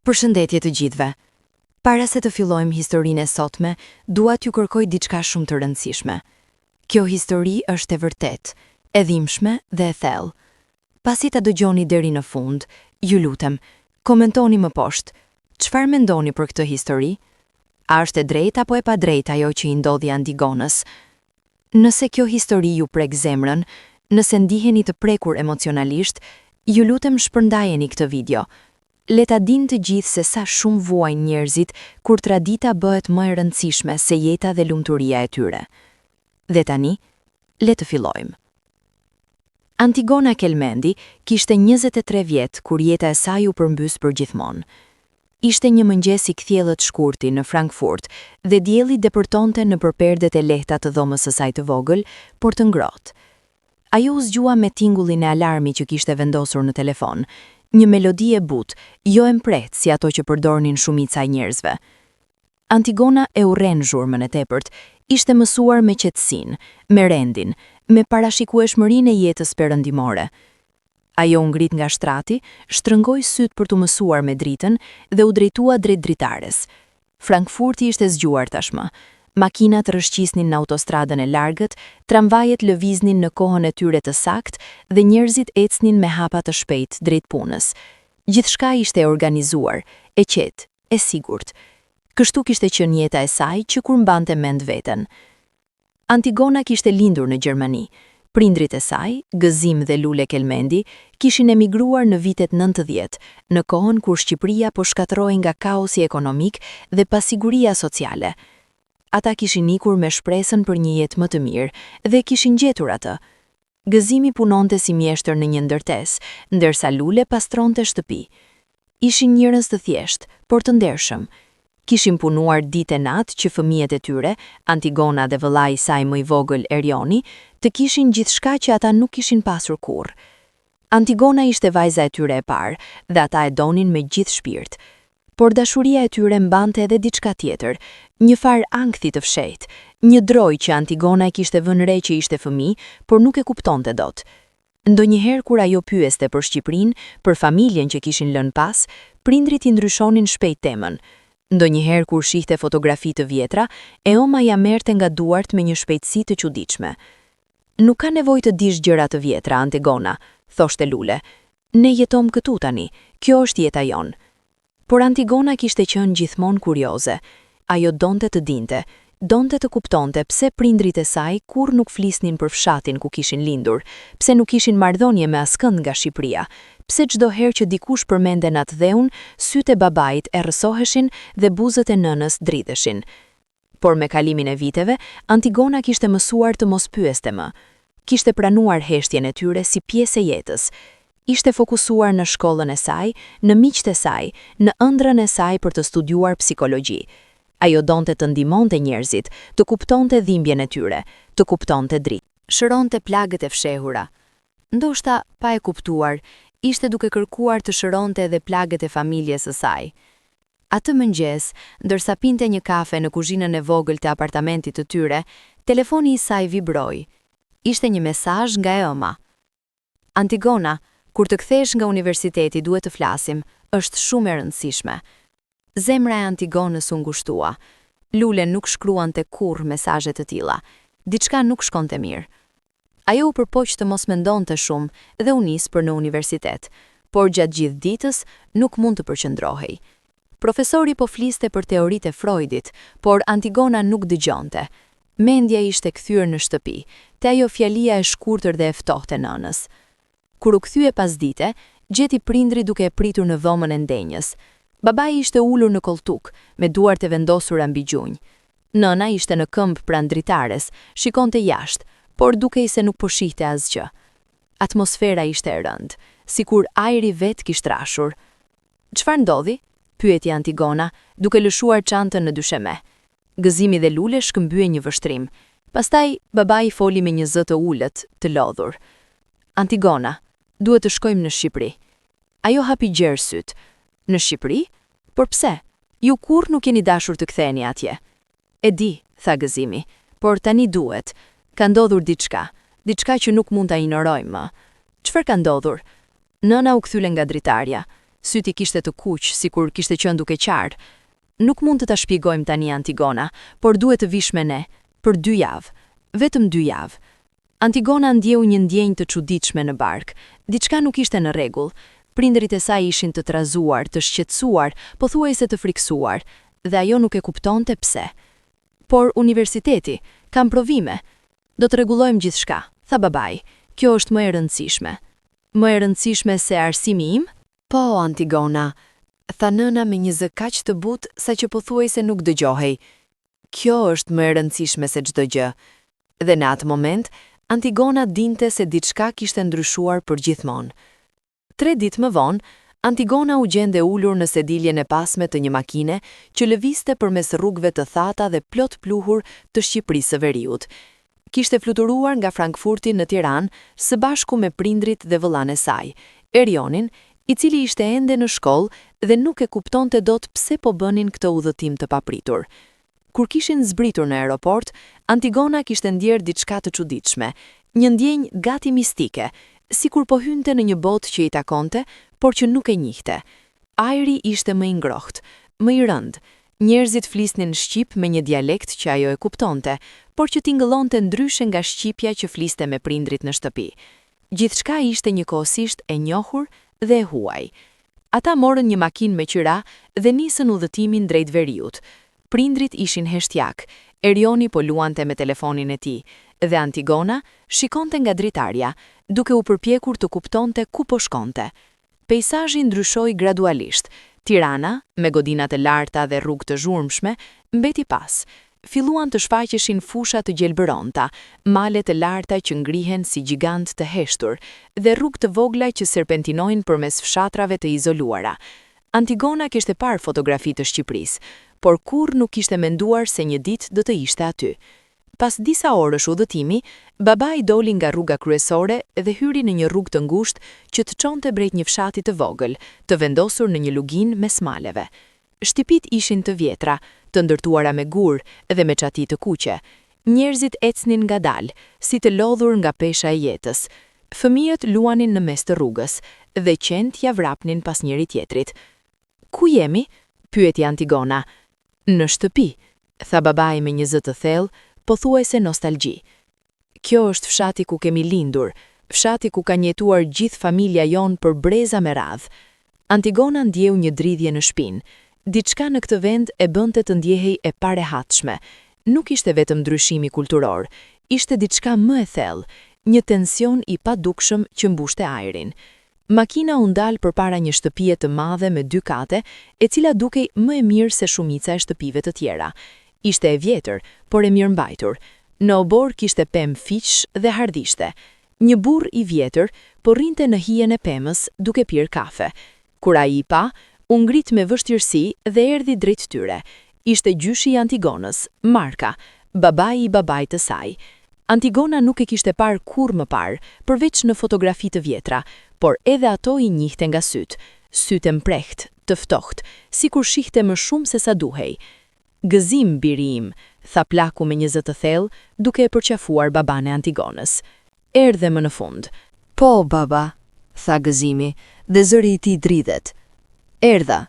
Përshëndetje të gjithëve. Para se të fillojmë historinë e sotme, dua t'ju kërkoj diçka shumë të rëndësishme. Kjo histori është e vërtetë, e dhimbshme dhe e thellë. Pasi ta dëgjoni deri në fund, ju lutem, komentoni më poshtë. Çfarë mendoni për këtë histori? A është e drejtë apo e padrejtë ajo që i ndodhi Antigonës? Nëse kjo histori ju prek zemrën, nëse ndiheni të prekur emocionalisht, ju lutem shpërndajeni këtë video. Le ta dinë të gjithë se sa shumë vuajnë njerëzit kur tradita bëhet më e rëndësishme se jeta dhe lumturia e tyre. Dhe tani, le të fillojmë. Antigona Kelmendi kishte 23 vjet kur jeta e saj u përmbys përgjithmonë. Ishte një mëngjes i kthjellët shkurti në Frankfurt dhe dielli depërtonte në përperdet e lehta të dhomës së saj të vogël, por të ngrohtë. Ajo u zgjua me tingullin e alarmit që kishte vendosur në telefon. Një melodi e butë, jo e mprehtë si ato që përdornin shumica e njerëzve. Antigona e urren zhurmën e tepërt, ishte mësuar me qetësinë, me rendin, me parashikueshmërinë e jetës perëndimore. Ajo u ngrit nga shtrati, shtrëngoi syt për të mësuar me dritën dhe u drejtua drejt dritares. Frankfurti ishte zgjuar tashmë. Makinat rrëshqisnin në autostradën e largët, tramvajet lëviznin në kohën e tyre të saktë dhe njerëzit ecnin me hapa të shpejtë drejt punës. Gjithçka ishte e organizuar, e qetë, e sigurt. Kështu kishte qenë jeta e saj që kur mbante mend veten. Antigona kishte lindur në Gjermani. Prindrit e saj, Gëzim dhe Lule Kelmendi, kishin emigruar në vitet 90, në kohën kur Shqipëria po shkatërrohej nga kaosi ekonomik dhe pasiguria sociale. Ata kishin ikur me shpresën për një jetë më të mirë dhe kishin gjetur atë. Gëzimi punonte si mjeshtër në një ndërtesë, ndërsa Lule pastronte shtëpi. Ishin njerëz të thjeshtë, por të ndershëm. Kishin punuar ditë e natë që fëmijët e tyre, Antigona dhe vëllai i saj më i vogël Erioni, të kishin gjithçka që ata nuk kishin pasur kurrë. Antigona ishte vajza e tyre e parë dhe ata e donin me gjithë shpirt. Por dashuria e tyre mbante edhe diçka tjetër, një farë ankthi të fshehtë, një droj që Antigona e kishte vënë re që ishte fëmijë, por nuk e kuptonte dot. Ndonjëherë kur ajo pyeste për Shqipërinë, për familjen që kishin lënë pas, prindrit i ndryshonin shpejt temën. Ndonjëherë kur shihte fotografi të vjetra, Eoma ja merrte nga duart me një shpejtësi të çuditshme. Nuk ka nevojë të dish gjëra të vjetra, Antigona, thoshte Lule. Ne jetojmë këtu tani, kjo është jeta jonë. Por Antigona kishte qenë gjithmonë kurioze. Ajo donte të dinte, donte të kuptonte pse prindrit e saj kur nuk flisnin për fshatin ku kishin lindur, pse nuk kishin marrëdhënie me askënd nga Shqipëria, pse çdo herë që dikush përmenden atë dheun, sytë e babait errësoheshin dhe buzët e nënës dridheshin. Por me kalimin e viteve, Antigona kishte mësuar të mos pyeste më. Kishte pranuar heshtjen e tyre si pjesë e jetës. Ishte fokusuar në shkollën e saj, në miqtë e saj, në ëndrrën e saj për të studiuar psikologji. Ajo donte të ndihmonte njerëzit, të kuptonte dhimbjen e tyre, të kuptonte dritë. Shëronte plagët e fshehura. Ndoshta, pa e kuptuar, ishte duke kërkuar të shëronte edhe plagët e familjes së saj. Atë mëngjes, ndërsa pinte një kafe në kuzhinën e vogël të apartamentit të tyre, telefoni i saj vibroi. Ishte një mesazh nga Eoma. Antigona, kur të kthesh nga universiteti duhet të flasim, është shumë e rëndësishme. Zemra e Antigonës u ngushtua. Lule nuk shkruante kurrë mesazhe të tilla. Diçka nuk shkonte mirë. Ajo u përpoq të mos mendonte shumë dhe u nis për në universitet, por gjatë gjithë ditës nuk mund të përqendrohej. Profesori po fliste për teoritë e Freudit, por Antigona nuk dëgjonte. Mendja ishte kthyer në shtëpi, te ajo fjalia e shkurtër dhe e ftohtë e nënës. Kur u kthye pas dite, gjeti prindri duke e pritur në dhomën e ndenjës. Babai ishte ulur në koltuk, me duart e vendosura mbi gjunjë. Nëna ishte në këmbë pranë dritares, shikonte jashtë, por dukej se nuk po shihte asgjë. Atmosfera ishte e rëndë, sikur ajri vet kishte trashur. "Çfarë ndodhi?" pyeti Antigona, duke lëshuar çantën në dysheme. Gëzimi dhe Lule shkëmbye një vështrim. Pastaj babai foli me një zë të ulët, të lodhur. "Antigona, duhet të shkojmë në Shqipëri." Ajo hapi gjerë syt. "Në Shqipëri? Por pse? Ju kurrë nuk jeni dashur të ktheheni atje." "E di," tha Gëzimi, "por tani duhet. Ka ndodhur diçka që nuk mund ta ignorojmë më." "Çfarë ka ndodhur?" Nëna u kthyele nga dritarja. Syti kishte të kuq, sikur kishte qenë duke qarë. Nuk mund të ta shpjegojmë tani Antigona, por duhet të vish me ne, për 2 javë, vetëm 2 javë. Antigona ndjeu një ndjenjë të çuditshme në bark. Diçka nuk ishte në rregull. Prindërit e saj ishin të trazuar, të shqetësuar, pothuajse të friksuar, dhe ajo nuk e kuptonte pse. Por universiteti, kam provime. Do të rregullojmë gjithçka, tha babai. Kjo është më e rëndësishme. Më e rëndësishme se arsimi im? Po, Antigona, tha nëna me një zë kaq të butë sa që pothuajse nuk dëgjohej. Kjo është më e rëndësishme se çdo gjë. Dhe në atë moment, Antigona dinte se diçka kishte ndryshuar përgjithmonë. 3 ditë më vonë, Antigona u gjende ulur në sediljen e pasme të një makine që lëvizte përmes rrugëve të thata dhe plot pluhur të Shqipërisë së Veriut. Kishte fluturuar nga Frankfurti në Tiranë së bashku me prindrit dhe vëllain e saj, Erionin, i cili ishte ende në shkollë dhe nuk e kuptonte dot pse po bënin këtë udhëtim të papritur. Kur kishin zbritur në aeroport, Antigona kishte ndjerë diçka të çuditshme, një ndjenjë gati mistike, sikur po hynte në një botë që i takonte, por që nuk e njihte. Ajri ishte më i ngrohtë, më i rënd. Njerëzit flisnin shqip me një dialekt që ajo e kuptonte, por që tingëllonte ndryshe nga shqipja që fliste me prindrit në shtëpi. Gjithçka ishte njëkohësisht e njohur dhe e huaj. Ata morën një makinë me qyra dhe nisën udhëtimin drejt Veriut. Prindrit ishin heshtjak, Erioni po luante me telefonin e tij, dhe Antigona shikonte nga dritarja, duke u përpjekur të kuptonte ku po shkonte. Peizazhi ndryshoi gradualisht. Tirana, me godinat e larta dhe rrugë të zhurmshme, mbeti pas. Filluan të shfaqeshin fusha të gjelbëronta, male të larta që ngrihen si gjigant të heshtur, dhe rrugë të vogla që serpentinojnë përmes fshatrave të izoluara. Antigona kishte parë fotografi të Shqipërisë, por kurrë nuk kishte menduar se një ditë do të ishte aty. Pas disa orësh udhëtimi, babai doli nga rruga kryesore dhe hyri në një rrugë të ngushtë që të çonte drejt një fshati të vogël, të vendosur në një luginë mes maleve. Shtëpitë ishin të vjetra, të ndërtuara me gur dhe me çati të kuqe. Njerëzit ecnin ngadalë, si të lodhur nga pesha e jetës. Fëmijët luanin në mes të rrugës dhe qentë ja vrapnin pas njëri tjetrit. Ku jemi? Pyeti Antigona. Në shtëpi, tha babai me një zë të thellë, pothuajse nostalgji. Kjo është fshati ku kemi lindur, fshati ku ka jetuar gjithë familja jon për breza me radhë. Antigona ndjeu një dridhje në shpinë. Diçka në këtë vend e bënte të ndjehej e parehatshme. Nuk ishte vetëm ndryshimi kulturor, ishte diçka më e thellë, një tension i padukshëm që mbushte ajrin. Makina u ndal përpara një shtëpie të madhe me 2 kate, e cila dukej më e mirë se shumica e shtëpive të tjera. Ishte e vjetër, por e mirëmbajtur. Në obor kishte pemë fiq dhe hardhishte. Një burr i vjetër po rrinte në hijen e pemës duke pirë kafe. Kur ai i pa, u ngrit me vështirësi dhe erdhi drejt tyre. Ishte gjyshi i Antigonës, Marka, babai i babait të saj. Antigona nuk e kishte parë kurrë më parë, përveç në fotografi të vjetra, por edhe ato i njihte nga sytë. Sytë mprehtë, të ftohtë, sikur shihte më shumë se sa duhej. Gëzim, biri im, tha plaku me një zë të thellë, duke e përqafuar baban e Antigonës. Erdhe më në fund. Po, baba, tha gëzimi, dhe zëri i tij dridhet. Erdha.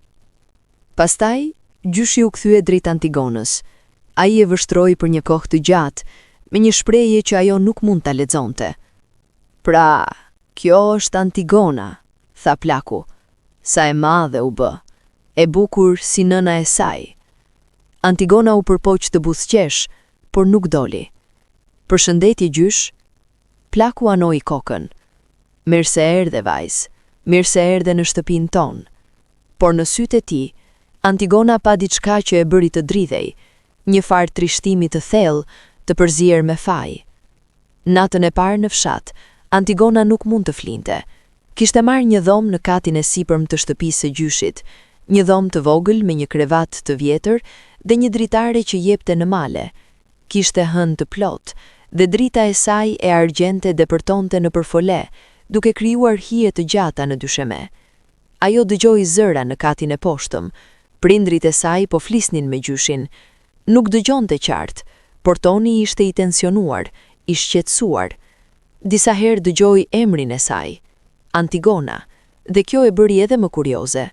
Pastaj, gjyshi u kthye drejt Antigonës. Ai e vështroi për një kohë të gjatë, me një shprehje që ajo nuk mund ta lexonte. Pra, kjo është Antigona, tha plaku. Sa e madhe u bë, e bukur si nëna e saj. Antigona u përpoq të buzëqesh, por nuk doli. Përshëndetje gjysh. Plaku anoi kokën. Mirë se erdhe, vajzë, mirë se erdhe në shtëpinë tonë. Por në sytë e tij, Antigona pa diçka që e bëri të dridhej, një farë trishtimi të thellë, të përzier me faj. Natën e parë në fshat, Antigona nuk mund të flinte. Kishte marrë një dhomë në katin e sipërm të shtëpisë së gjyshit, një dhomë të vogël me një krevat të vjetër dhe një dritare që jepte në male. Kishte hënë të plot, dhe drita e saj e argjente depërtonte në përfole, duke krijuar hije të gjata në dysheme. Ajo dëgjoi zëra në katin e poshtëm. Prindrit e saj po flisnin me gjyshin. Nuk dëgjonte qartë, por toni ishte i tensionuar, i shqetësuar. Disa herë dëgjoi emrin e saj. Antigona, dhe kjo e bëri edhe më kurioze.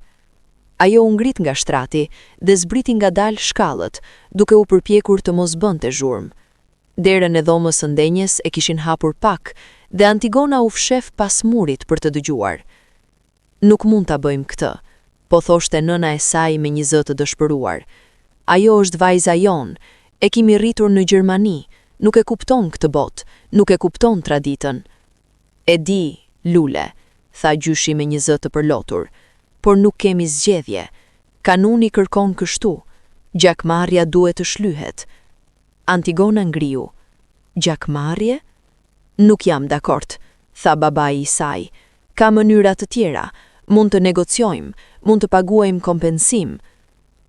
Ajo u ngrit nga shtrati dhe zbriti ngadalë shkallët, duke u përpjekur të mos bënte zhurmë. Derën e dhomës së ndenjes e kishin hapur pak dhe Antigona u fshef pas murit për të dëgjuar. Nuk mund ta bëjmë këtë, po thoshte nëna e saj me një zë të dëshpëruar. Ajo është vajza jon, e kemi rritur në Gjermani, nuk e kupton këtë botë, nuk e kupton traditën. E di, Lule, tha gjyshi me një zë të përlotur, por nuk kemi zgjedhje. Kanuni kërkon kështu, gjakmarrja duhet të shlyhet. Antigona ngriu. Gjakmarrje? Nuk jam dakord, tha babai i saj. Ka mënyra të tjera, mund të negociojmë, mund të paguajmë kompensim.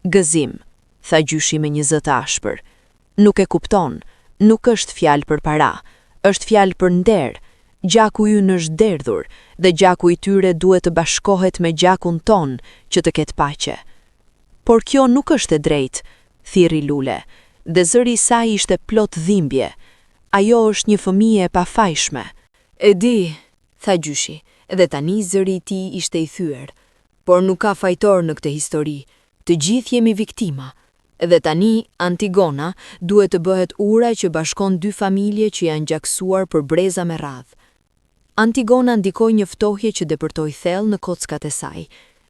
Gëzim, tha gjyshi me një zë të ashpër. Nuk e kupton, nuk është fjalë për para, është fjalë për nder. Gjaku ynë është derdhur dhe gjaku i tyre duhet të bashkohet me gjakun ton që të ketë paqe. Por kjo nuk është e drejtë, thiri Lule, dhe zëri i saj ishte plot dhimbje. Ajo është një fëmijë e pafajshme. E di, tha gjyshi, dhe tani zëri i tij ishte i thyer. Por nuk ka fajtor në këtë histori. Të gjithë jemi viktima. Dhe tani Antigona duhet të bëhet ura që bashkon dy familje që janë gjaksuar për breza me radhë. Antigona ndikoi një ftohje që depërtoi thellë në kockat e saj.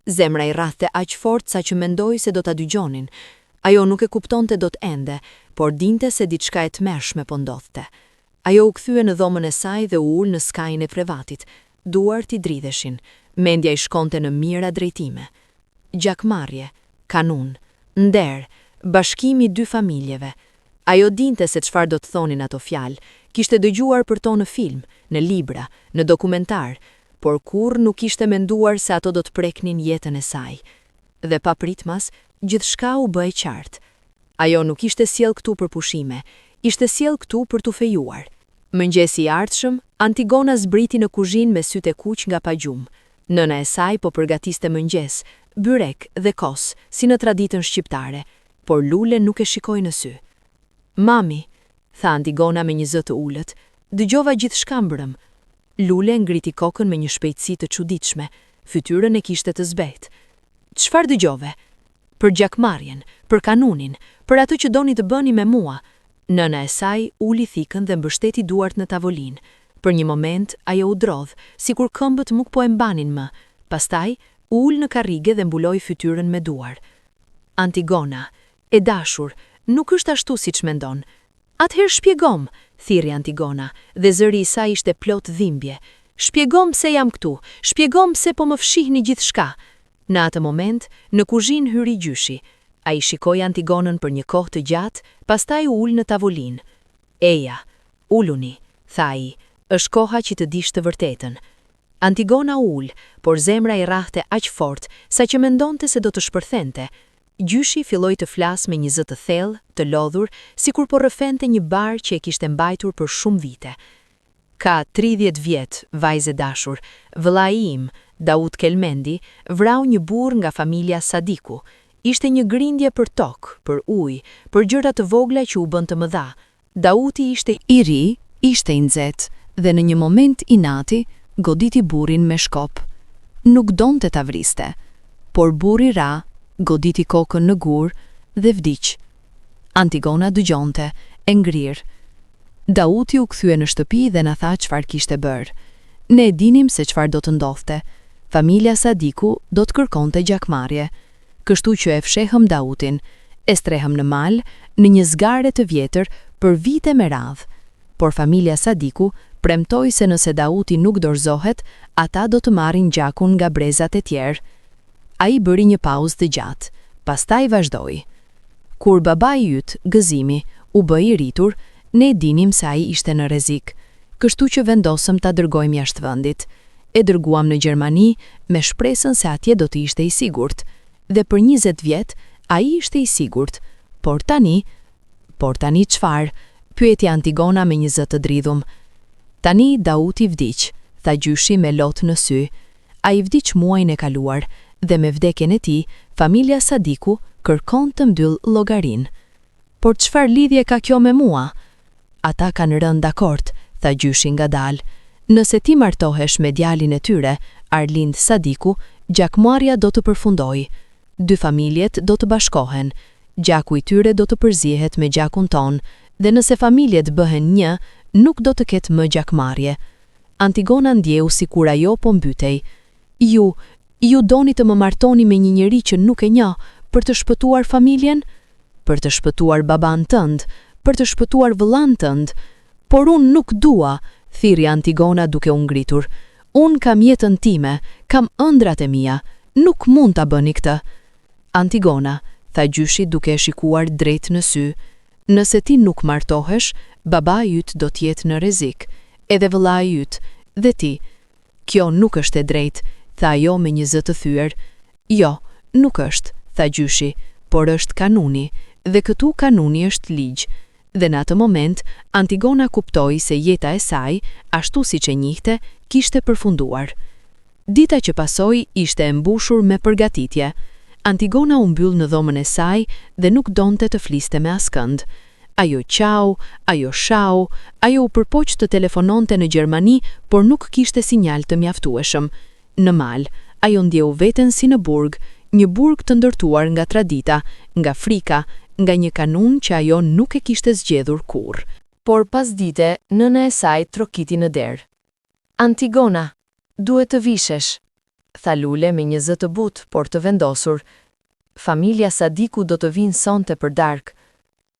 Zemra i rrahte aq fort sa që mendoi se do ta dëgjonin. Ajo nuk e kuptonte dot ende, por dinte se diçka e tmerrshme po ndodhte. Ajo u kthye në dhomën e saj dhe u ul në skajin e krevatit. Duart i dridheshin, mendja i shkonte në mira drejtime. Gjakmarrje, kanun, nder, bashkimi dy familjeve. Ajo dinte se çfarë do të thonin ato fjalë, kishte dëgjuar për to në film, në libra, në dokumentar, por kurrë nuk ishte menduar se ato do të preknin jetën e saj. Dhe pa pritmas, gjithçka u bë e qartë. Ajo nuk ishte sjell këtu për pushime, ishte sjell këtu për t'u fejuar. Mëngjesi i ardhshëm, Antigona zbriti në kuzhinë me sytë e kuq nga pagjumë. Nëna e saj po përgatiste mëngjes, byrek dhe kos, si në traditën shqiptare, por Lule nuk e shikoi në sy. Mami, tha Antigona me një zë të ulët, dëgjova gjithçka mbrëm. Lule ngriti kokën me një shpejtësi të çuditshme, fytyrën e kishte të zbetë. Çfarë dëgjove? Për gjakmarrjen, për kanunin, për atë që doni të bëni me mua. Nëna e saj uli thikën dhe mbështeti duart në tavolinë. Për një moment ajo u drodh, sikur këmbët nuk po e mbanin më. Pastaj ul në karrige dhe mbuloi fytyrën me duar. Antigona, e dashur, nuk është ashtu siç mendon. Atëherë shpjegom, thiri Antigona, dhe zëri i saj ishte plot dhimbje. Shpjegom se jam këtu, shpjegom se po më fshihni gjithçka. Në atë moment, në kuzhinë hyri gjyshi. Ai shikoi Antigonën për një kohë të gjatë, pastaj u ul në tavolinë. Eja, uluni, tha ai, është koha që të dish të vërtetën. Antigona u ul, por zemra i rrahte aq fort sa që mendonte se do të shpërthente. Gjyshi filloi të flasë me një zë të thellë, të lodhur, sikur po rrëfente një bar që e kishte mbajtur për shumë vite. Ka 30 vjet, vajze dashur, vëllai im, Daud Kelmendi, vrau një burr nga familja Sadiku. Ishte një grindje për tokë, për ujë, për gjëra të vogla që u bën të mëdha. Dauti ishte i ri, ishte i nxehtë dhe në një moment inati goditi burrin me shkop. Nuk donte ta vriste, por burri ra, goditi kokën në gur dhe vdiq. Antigona dëgjonte, e ngrir. Dauti u kthye në shtëpi dhe na tha çfarë kishte bërë. Ne e dinim se çfarë do të ndodhte. Familja Sadiku do të kërkonte gjakmarrje. Kështu që e fshehëm Dautin, e strehëm në mal, në një zgare të vjetër për vite me radhë. Por familja Sadiku premtoi se nëse Dauti nuk dorëzohet, ata do të marrin gjakun nga brezat e tjerë. Ai bëri një pauzë të gjatë, pastaj vazhdoi. Kur babai yt, Gëzimi, u bë i rritur, ne dinim se ai ishte në rrezik, kështu që vendosëm ta dërgojmë jashtë vendit. E dërguam në Gjermani me shpresën se atje do të ishte i sigurt. Dhe për 20 vjet ai ishte i sigurt. Por tani çfarë? Pyeti Antigona me një zë të dridhum. Tani Dauti vdiq, tha gjyshi me lot në sy. Ai vdiq muajin e kaluar dhe me vdekjen e tij, familja Sadiku kërkon të mbyll llogarin. Por çfarë lidhje ka kjo me mua? Ata kanë rënë dakord, tha gjyshi ngadalë. Nëse ti martohesh me djalin e tyre, Arlind Sadiku, gjakmarrja do të përfundojë. Dy familjet do të bashkohen. Gjaku i tyre do të përzihet me gjakun ton, dhe nëse familjet bëhen një, nuk do të ketë më gjakmarrje. Antigona ndjeu sikur ajo po mbytej. Ju doni të më martoni me një njeri që nuk e njoh për të shpëtuar familjen? Për të shpëtuar baban tënd, për të shpëtuar vëllain tënd? Por unë nuk dua, thiri Antigona duke u ngritur. Unë kam jetën time, kam ëndrat e mia, nuk mund ta bëni këtë. Antigona, tha gjyshi duke shikuar drejt në sy, nëse ti nuk martohesh, baba yt do të jetë në rrezik, edhe vëllai yt, dhe ti. Kjo nuk është e drejtë, tha ajo me një zë të thyer. Jo, nuk është, tha gjyshi, por është kanuni, dhe këtu kanuni është ligj. Dhe në atë moment, Antigona kuptoi se jeta e saj, ashtu siç e njihte, kishte përfunduar. Dita që pasoi ishte e mbushur me përgatitje. Antigona u mbyll në dhomën e saj dhe nuk donte të fliste me askënd. Ajo qau, ajo shau, ajo u përpoq të telefononte në Gjermani, por nuk kishte sinjal të mjaftueshëm. Në mal, ajo ndjeu veten si në burg, një burg të ndërtuar nga tradita, nga frika, nga një kanun që ajo nuk e kishte zgjedhur kurrë. Por pas dite, nëna e saj trokiti në derë. Antigona, duhet të vishesh, tha Lule me një zë të butë, por të vendosur. Familja Sadiku do të vinë sonte për darkë.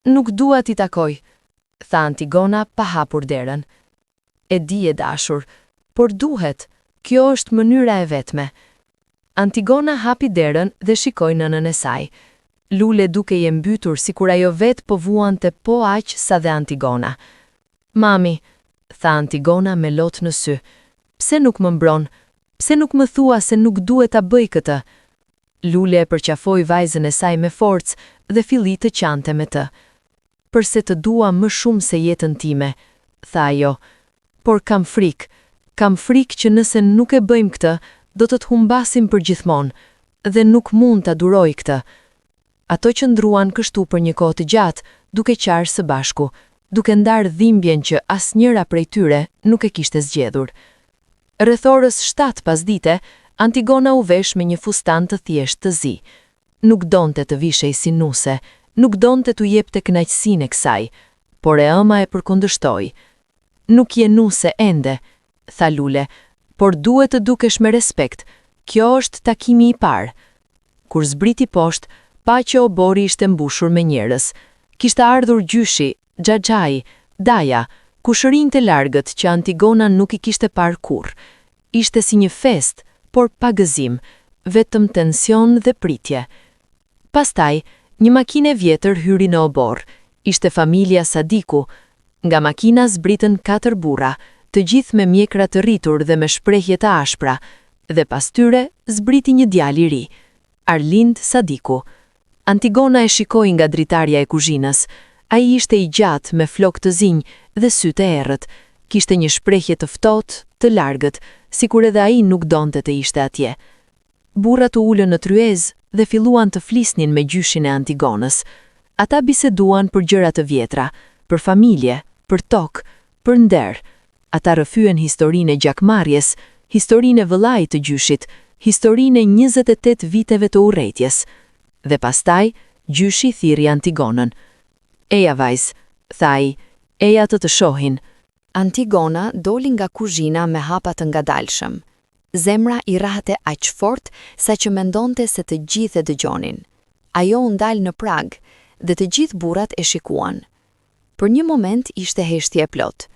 Nuk dua t'i takoj, tha Antigona pa hapur derën. E di e dashur, por duhet, kjo është mënyra e vetme. Antigona hapi derën dhe shikoi nënën e saj. Lule duke i mbytur sikur ajo vetë po vuante po aq sa dhe Antigona. Mami, tha Antigona me lot në sy, pse nuk më mbron? Pse nuk më thua se nuk duhet ta bëj këtë? Lule e përqafoi vajzën e saj me forcë dhe filli të qante me të. Përse të dua më shumë se jetën time, tha ajo, por kam frikë që nëse nuk e bëjmë këtë, do të humbasim për gjithmonë, dhe nuk mund ta duroj këtë. Ato që ndruan kështu për një kohë të gjatë, duke qarë së bashku, duke ndarë dhimbjen që asnjëra prej tyre nuk e kishte zgjedhur. Rreth orës 7 pasdite, Antigona u vesh me një fustan të thjeshtë të zi. Nuk donte të vishej si nuse, nuk donte t'u jepte kënaqësinë e kësaj, por e ëma e përkundërshtoi. Nuk je nuse ende, tha Lule, por duhet të dukesh me respekt. Kjo është takimi i parë. Kur zbriti poshtë, pa që obori ishte mbushur me njerëz. Kishte ardhur gjyshi, Xhaxhai, Daja, kushërinte largët që Antigona nuk i kishte parë kurrë. Ishte si një fest, por pa gëzim, vetëm tension dhe pritje. Pastaj, një makinë e vjetër hyri në obor. Ishte familja Sadiku. Nga makina zbritën 4 burra, të gjithë me mjekra të rritur dhe me shprehje të ashpra, dhe pas tyre zbriti një djalë i ri, Arlind Sadiku. Antigona e shikoi nga dritarja e kuzhinës. Ai ishte i gjatë me flokë të zinj dhe sy të errët. Kishte një shprehje të ftohtë, të largët, sikur edhe ai nuk donte të ishte atje. Burrat u ulën në tryezë dhe filluan të flisnin me gjyshin e Antigonës. Ata biseduan për gjëra të vjetra, për familje, për tokë, për nder. Ata rrëfyen historinë e gjakmarrjes, historinë e vëllait të gjyshit, historinë e 28 viteve të urrëties. Dhe pastaj, gjyshi thirri Antigonën. Eja vajz, thaj, eja të shohin. Antigona doli nga kuzhina me hapa të ngadalshëm. Zemra i rrahte aq fort sa që mendonte se të gjithë e dëgjonin. Ajo u ndal në prag dhe të gjithë burrat e shikuan. Për një moment ishte heshtje e plot.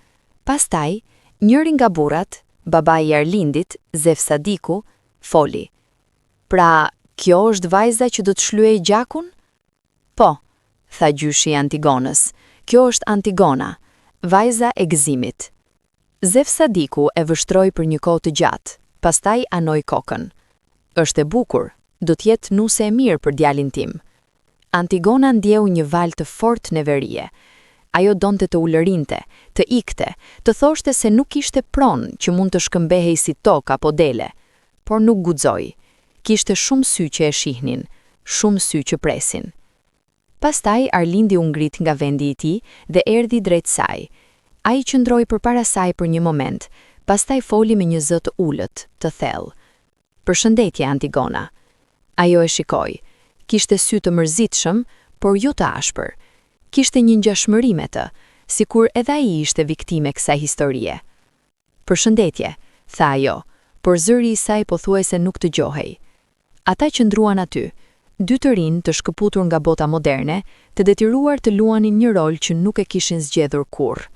Pastaj, njëri nga burrat, babai i Arlindit, Zef Sadiku, foli. Pra, kjo është vajza që do të shlyej gjakun? Po, tha gjyshi i Antigonës. Kjo është Antigona, vajza e gëzimit. Zef Sadiku e vështroi për një kohë të gjatë, pastaj anoi kokën. Është e bukur, do të jetë nuse e mirë për djalin tim. Antigona ndjeu një val të fortë neverie. Ajo donte të ulërinte, të ikte, të thoshte se nuk ishte pronë që mund të shkëmbehej si tokë apo dele, por nuk guxoi. Kishte shumë sy që e shihnin, shumë sy që presin. Pastaj Arlindi u ngrit nga vendi i tij dhe erdhi drejt saj. Ai qëndroi përpara saj për një moment, pastaj foli me një zë të ulët, të thellë. "Përshëndetje, Antigona." Ajo e shikoi. Kishte sy të mërzitshëm, por jo të ashpër. Kishte një ngjashmëri me të, sikur edhe ai ishte viktime kësaj historie. "Përshëndetje," tha ajo, por zëri i saj pothuajse nuk dëgjohej. Ata qëndruan aty, dy të rinë të shkëputur nga bota moderne, të detyruar të luanin një rol që nuk e kishin zgjedhur kurrë.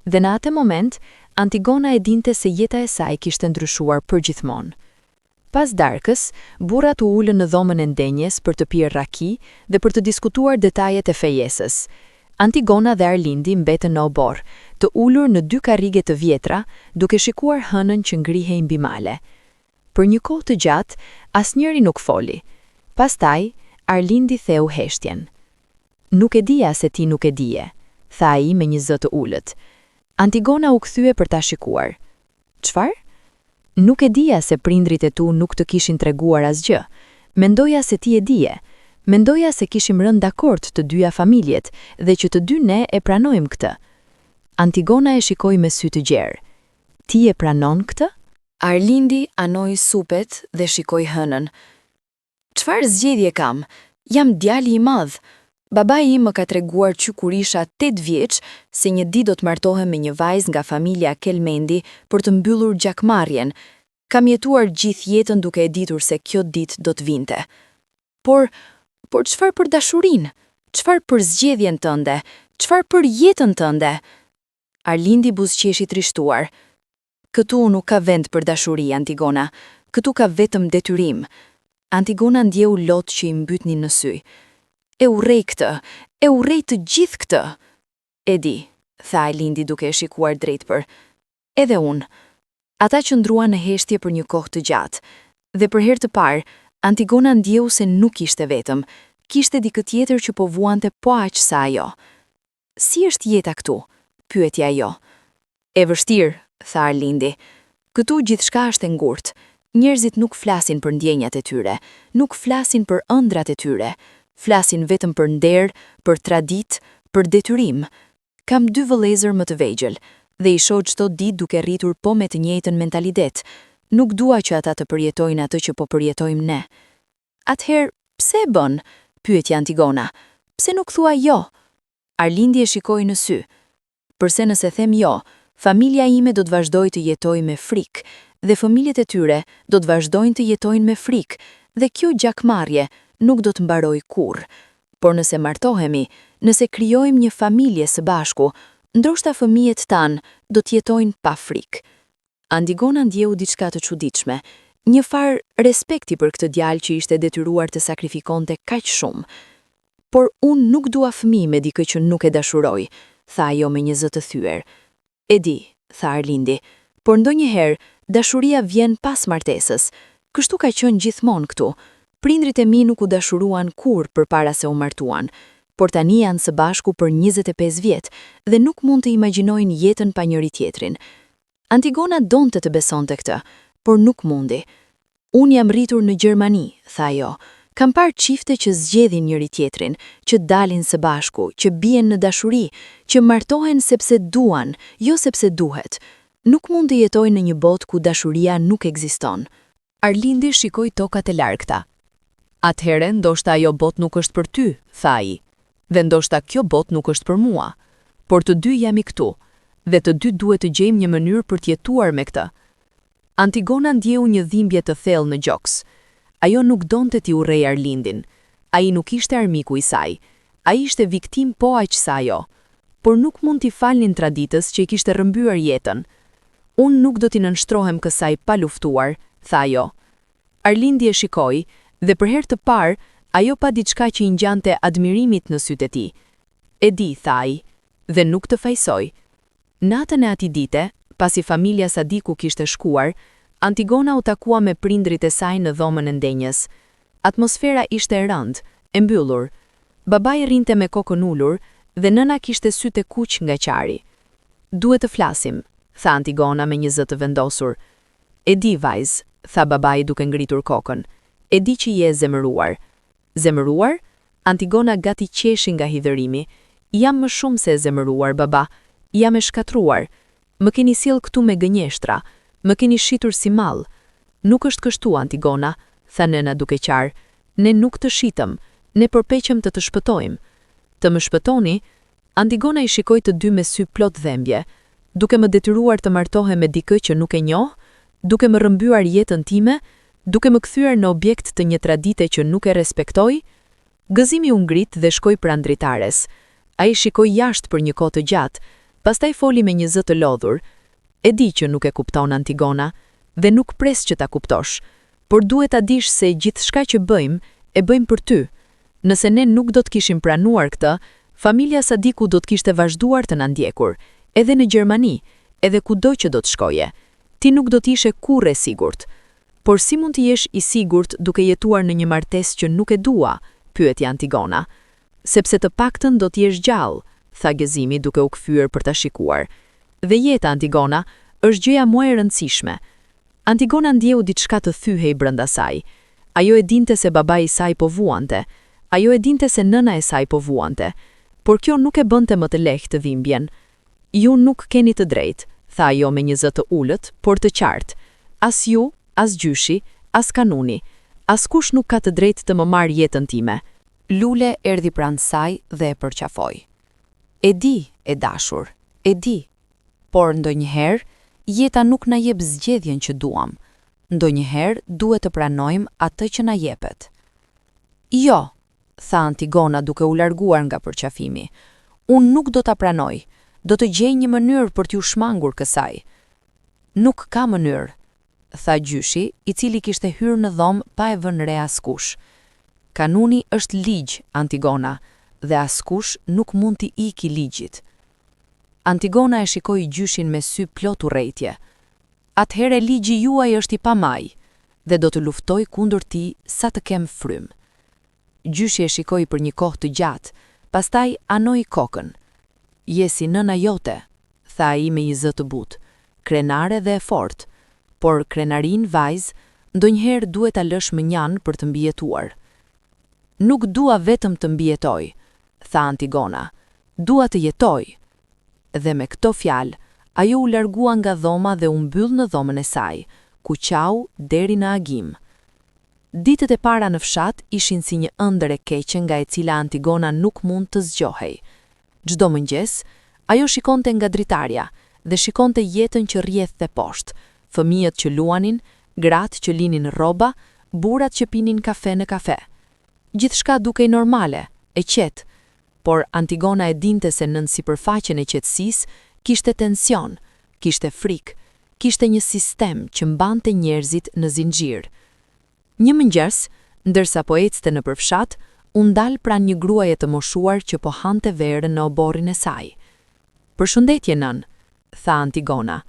Dhe në atë moment, Antigona e dinte se jeta e saj kishte ndryshuar përgjithmonë. Pas darkës, burrat u ulën në dhomën e ndenjes për të pirë raki dhe për të diskutuar detajet e fejesës. Antigona dhe Arlindi mbetën në obor, të ulur në dy karrige të vjetra, duke shikuar hënën që ngrihej mbi male. Për një kohë të gjatë, asnjëri nuk foli. Pastaj, Arlindi theu heshtjen. "Nuk e dija se ti nuk e dije," tha ai me një zë të ulët. Antigona u kthye për ta shikuar. "Çfarë?" "Nuk e dija se prindrit e tu nuk të kishin treguar asgjë. Mendoja se ti e dije. Mendoja se kishim rënë dakord të dyja familjet dhe që të dy ne e pranojmë këtë." Antigona e shikoi me sy të gjerë. "Ti e pranon këtë?" Arlindi anoi supet dhe shikoi hënën. "Çfarë zgjedhje kam? Jam djali i madh. Babai im më ka treguar që kur isha 8 vjeç se një ditë do të martohem me një vajzë nga familja Kelmendi për të mbyllur gjakmarrjen. Kam jetuar gjithë jetën duke e ditur se kjo ditë do të vinte. Por çfarë për dashurinë? Çfarë për zgjedhjen tënde? Çfarë për jetën tënde?" Arlindi buzëqeshi trishtuar. "Këtu nuk ka vend për dashuri, Antigona. Këtu ka vetëm detyrim." Antigona ndjeu lot që i mbytnin në sy. "E urrej këtë, e urrej të gjithë këtë." "E di," tha Arlindi duke e shikuar drejt për. "Edhe unë." Ata qëndruan në heshtje për një kohë të gjatë, dhe për herë të parë, Antigona ndjeu se nuk ishte vetëm, kishte dikë tjetër që po vuante po aq sa ajo. "Si është jeta këtu?" pyeti ajo. "E vështirë," tha Arlindi. "Këtu gjithçka është e ngurtë. Njerëzit nuk flasin për ndjenjat e tyre, nuk flasin për ëndrat e tyre, flasin vetëm për nder, për traditë, për detyrim. Kam 2 vëllezër më të vegjël dhe i shoh çdo ditë duke rritur po me të njëjtën mentalitet. Nuk dua që ata të përjetojnë atë që po përjetojmë ne." "Atëherë, pse e bën?" pyeti Antigona. "Pse nuk thua jo?" Arlindi e shikoi në sy. "Përse nëse them jo, familja ime do të vazhdojë të jetojë me frikë dhe familjet e tyre do të vazhdojnë të jetojnë me frikë dhe kjo gjakmarrje nuk do të mbarojë kurrë. Por nëse martohemi, nëse krijojmë një familje së bashku, ndoshta fëmijët tanë do të jetojnë pa frikë." Antigona ndjeu diçka të çuditshme, një farë respekti për këtë djalë që ishte detyruar të sakrifikonte kaq shumë. "Por unë nuk dua fëmijë me dikë që nuk e dashuroj," tha ajo me një zë të thyer. "E di," tha Arlindi, "por ndonjëherë dashuria vjen pas martesës. Kështu ka qenë gjithmonë këtu. Prindrit e mi nuk u dashuruan kurrë përpara se u martuan, por tani janë së bashku për 25 vjet dhe nuk mund të imagjinojnë jetën pa njëri tjetrin." Antigona donte të besonte këtë, por nuk mundi. "Unë jam rritur në Gjermani," tha ajo. "Kam parë çifte që zgjedhin njëri tjetrin, që dalin së bashku, që bien në dashuri, që martohen sepse duan, jo sepse duhet. Nuk mund të jetojnë në një botë ku dashuria nuk ekziston." Arlindi shikoi tokat e largëta. "Atëherë, ndoshta ajo botë nuk është për ty," tha ai. "Dhe ndoshta kjo botë nuk është për mua. Por të dy jemi këtu, dhe të dy duhet të gjejmë një mënyrë për të jetuar me këtë." Antigona ndjeu një dhimbje të thellë në gjoks. Ajo nuk donte t'i urrej Arlindin. Ai nuk ishte armiku i saj. Ai ishte viktim po aq sa ajo. Por nuk mund t'i falnin traditës që i kishte rrëmbyer jetën. "Unë nuk do t'i nënshtrohem kësaj pa luftuar," tha ajo. Arlindi e shikoi dhe për herë të parë ajo pa diçka që i ngjante admirimit në sytë e tij. "E di," tha ai, "dhe nuk të fajsoj." Natën e atij dite, pasi familja Sadiku kishte shkuar, Antigona u takua me prindrit e saj në dhomën e ndenjës. Atmosfera ishte e rëndë, e mbyllur. Babai rrinte me kokën ulur dhe nëna kishte sytë e kuq nga qari. "Duhet të flasim," tha Antigona me një zë të vendosur. "E di, vajzë," tha babai duke ngritur kokën. "E di që je zemëruar." "Zemëruar?" Antigona gati qeshi nga hidhërimi. "Jam më shumë se e zemëruar, baba. Jam e shkatruar. Më keni sjell këtu me gënjeshtra. Më keni shitur si mall. Nuk është kështu, Antigona, tha nëna duke qarë. Ne nuk të shitëm, ne përpeqem të shpëtojmë. Të më shpëtoni? Antigona i shikoi të dy me sy plot dhembje, duke më detyruar të martohem me dikë që nuk e njoh, duke më rrëmbyer jetën time, duke më kthyer në objekt të një tradite që nuk e respektoj. Gëzimi u ngrit dhe shkoi pranë dritares. Ai shikoi jashtë për një kohë të gjatë, pastaj foli me një zë të lodhur. E di që nuk e kupton, Antigona, dhe nuk pres që ta kuptosh, por duhet ta dish se gjithçka që bëjmë, e bëjmë për ty. Nëse ne nuk do të kishim pranuar këtë, familja Sadiku do të kishte vazhduar të na ndjekur, edhe në Gjermani, edhe kudo që do të shkoje. Ti nuk do të ishe kurrë e sigurt. Por si mund të jesh i sigurt duke jetuar në një martesë që nuk e dua? Pyeti Antigona. Sepse të paktën do të jesh gjallë, tha Gëzimi duke u kthyer për ta shikuar. Dhe jeta, Antigona, është gjëja më e rëndësishme. Antigona ndjeu diçka të thyhej brenda saj. Ajo e dinte se babai i saj po vuante. Ajo e dinte se nëna e saj po vuante. Por kjo nuk e bënte më të lehtë të dhimbjen. Ju nuk keni të drejtë, tha ajo me një zë të ulët, por të qartë. As ju, as gjyshi, as kanuni. Askush nuk ka të drejtë të më marrë jetën time. Lule erdhi pranë saj dhe e përqafoi. E di, e dashur, e di. Por ndonjëherë, jeta nuk na jep zgjedhjen që duam. Ndonjëherë duhet të pranojmë atë që na jepet. Jo, tha Antigona duke u larguar nga përqafimi. Unë nuk do ta pranoj. Do të gjej një mënyrë për t'ju shmangur kësaj. Nuk ka mënyrë, tha gjyshi, i cili kishte hyrë në dhomë pa e vënë re askush. Kanuni është ligj, Antigona, dhe askush nuk mund t'i iki ligjit. Antigona e shikoi gjyshin me sy plot urrejtje. Atëherë ligji juaj është i pamaj, dhe do të luftoj kundër ti sa të kem frym. Gjyshi e shikoi për një kohë të gjatë, pastaj anoi kokën. Je si nëna jote, tha ai me një zë të butë, krenare dhe e fortë, por krenarin vajzë, ndonjëherë duhet ta lësh mënjan për të mbijetuar. Nuk dua vetëm të mbijetoj, tha Antigona, dua të jetoj. Dhe me këto fjalë, ajo u largua nga dhoma dhe u mbyll në dhomën e saj, ku qau deri në agim. Ditët e para në fshat ishin si një ëndër e keqe nga e cila Antigona nuk mund të zgjohej. Çdo mëngjes, ajo shikonte nga dritarja dhe shikonte jetën që rrjedhte poshtë, fëmijët që luanin, gratë që linin rroba, burrat që pinin kafe në kafe. Gjithçka dukej normale, e qetë, por Antigona e dinte se nën sipërfaqen e qetësisë kishte tension, kishte frikë, kishte një sistem që mbante njerëzit në zinxhir. Një mëngjes, ndërsa po ecte nëpër fshat, u ndal pranë një gruaje të moshuar që po hante verën në oborrin e saj. Përshëndetje nën, tha Antigona.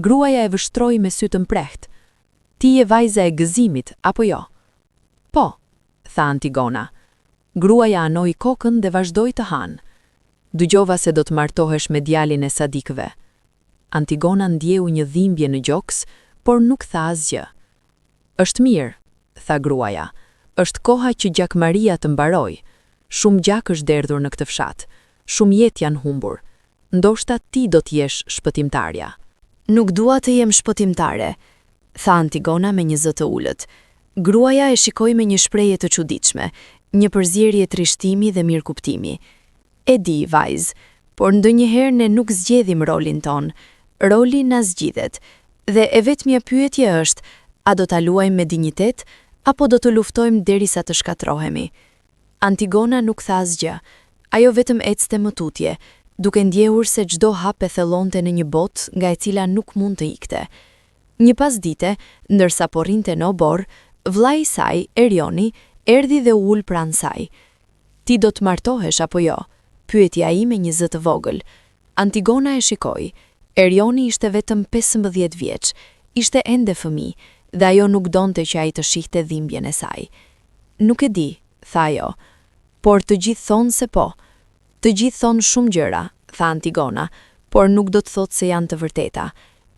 Gruaja e vështroi me sy të mprehtë. Ti je vajza e Gëzimit, apo jo? Po, tha Antigona. Gruaja anoi kokën dhe vazhdoi të hanë. Dëgjova se do të martohesh me djalin e Sadikëve. Antigona ndjeu një dhimbje në gjoks, por nuk tha asgjë. Është mirë, tha gruaja. Është koha që gjakmaria të mbaroj. Shumë gjak është derdhur në këtë fshat. Shumë jetë janë humbur. Ndoshta ti do të jesh shpëtimtarja. Nuk dua të jem shpëtimtare, tha Antigona me një zë të ulët. Gruaja e shikoi me një shprehje të çuditshme, një përzierje trishtimi dhe mirëkuptimi. E di, vajzë, por ndonjëherë ne nuk zgjedhim rolin ton. Roli na zgjidhet, dhe e vetmja pyetje është, a do ta luajmë me dinjitet apo do të luftojmë derisa të shkatrohemi. Antigona nuk tha asgjë. Ajo vetëm ecte më tutje, duke ndjehur se çdo hap e thellonte në një botë nga e cila nuk mund të ikte. Një pasdite, ndërsa po rrinte në obor, vllai i saj, Erioni, erdhi dhe u ul pranë saj. Ti do të martohesh apo jo? Pyeti ai me një zë të vogël. Antigona e shikoi. Erioni ishte vetëm 15 vjeç, ishte ende fëmijë, dhe ajo nuk donte që ai të shihte dhimbjen e saj. Nuk e di, tha ajo, por të gjithë thonë se po. Të gjithë thonë shumë gjëra, tha Antigona, por nuk do të thotë se janë të vërteta.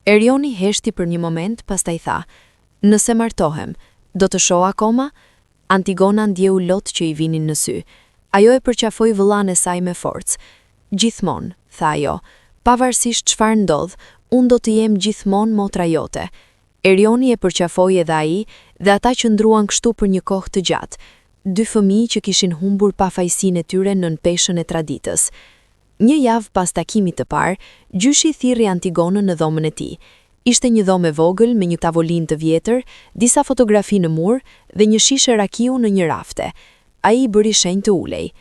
Erioni heshti për një moment, pastaj tha, nëse martohem, do të shoh akoma? Antigona ndjeu lot që i vinin në sy. Ajo e përqafoi vëllain e saj me forcë. Gjithmonë, tha ajo, pavarësisht çfarë ndodh, unë do të jem gjithmonë motra jote. Erioni e përqafoi edhe ai dhe ata qëndruan kështu për një kohë të gjatë, dy fëmijë që kishin humbur pafajësinë e tyre nën peshën e traditës. Një javë pas takimit të parë, gjyshi thirri Antigonën në dhomën e tij. Ishte një dhomë e vogël me një tavolinë të vjetër, disa fotografi në mur dhe një shishe rakiu në një rafte. Ai i bëri shenjë të ulej.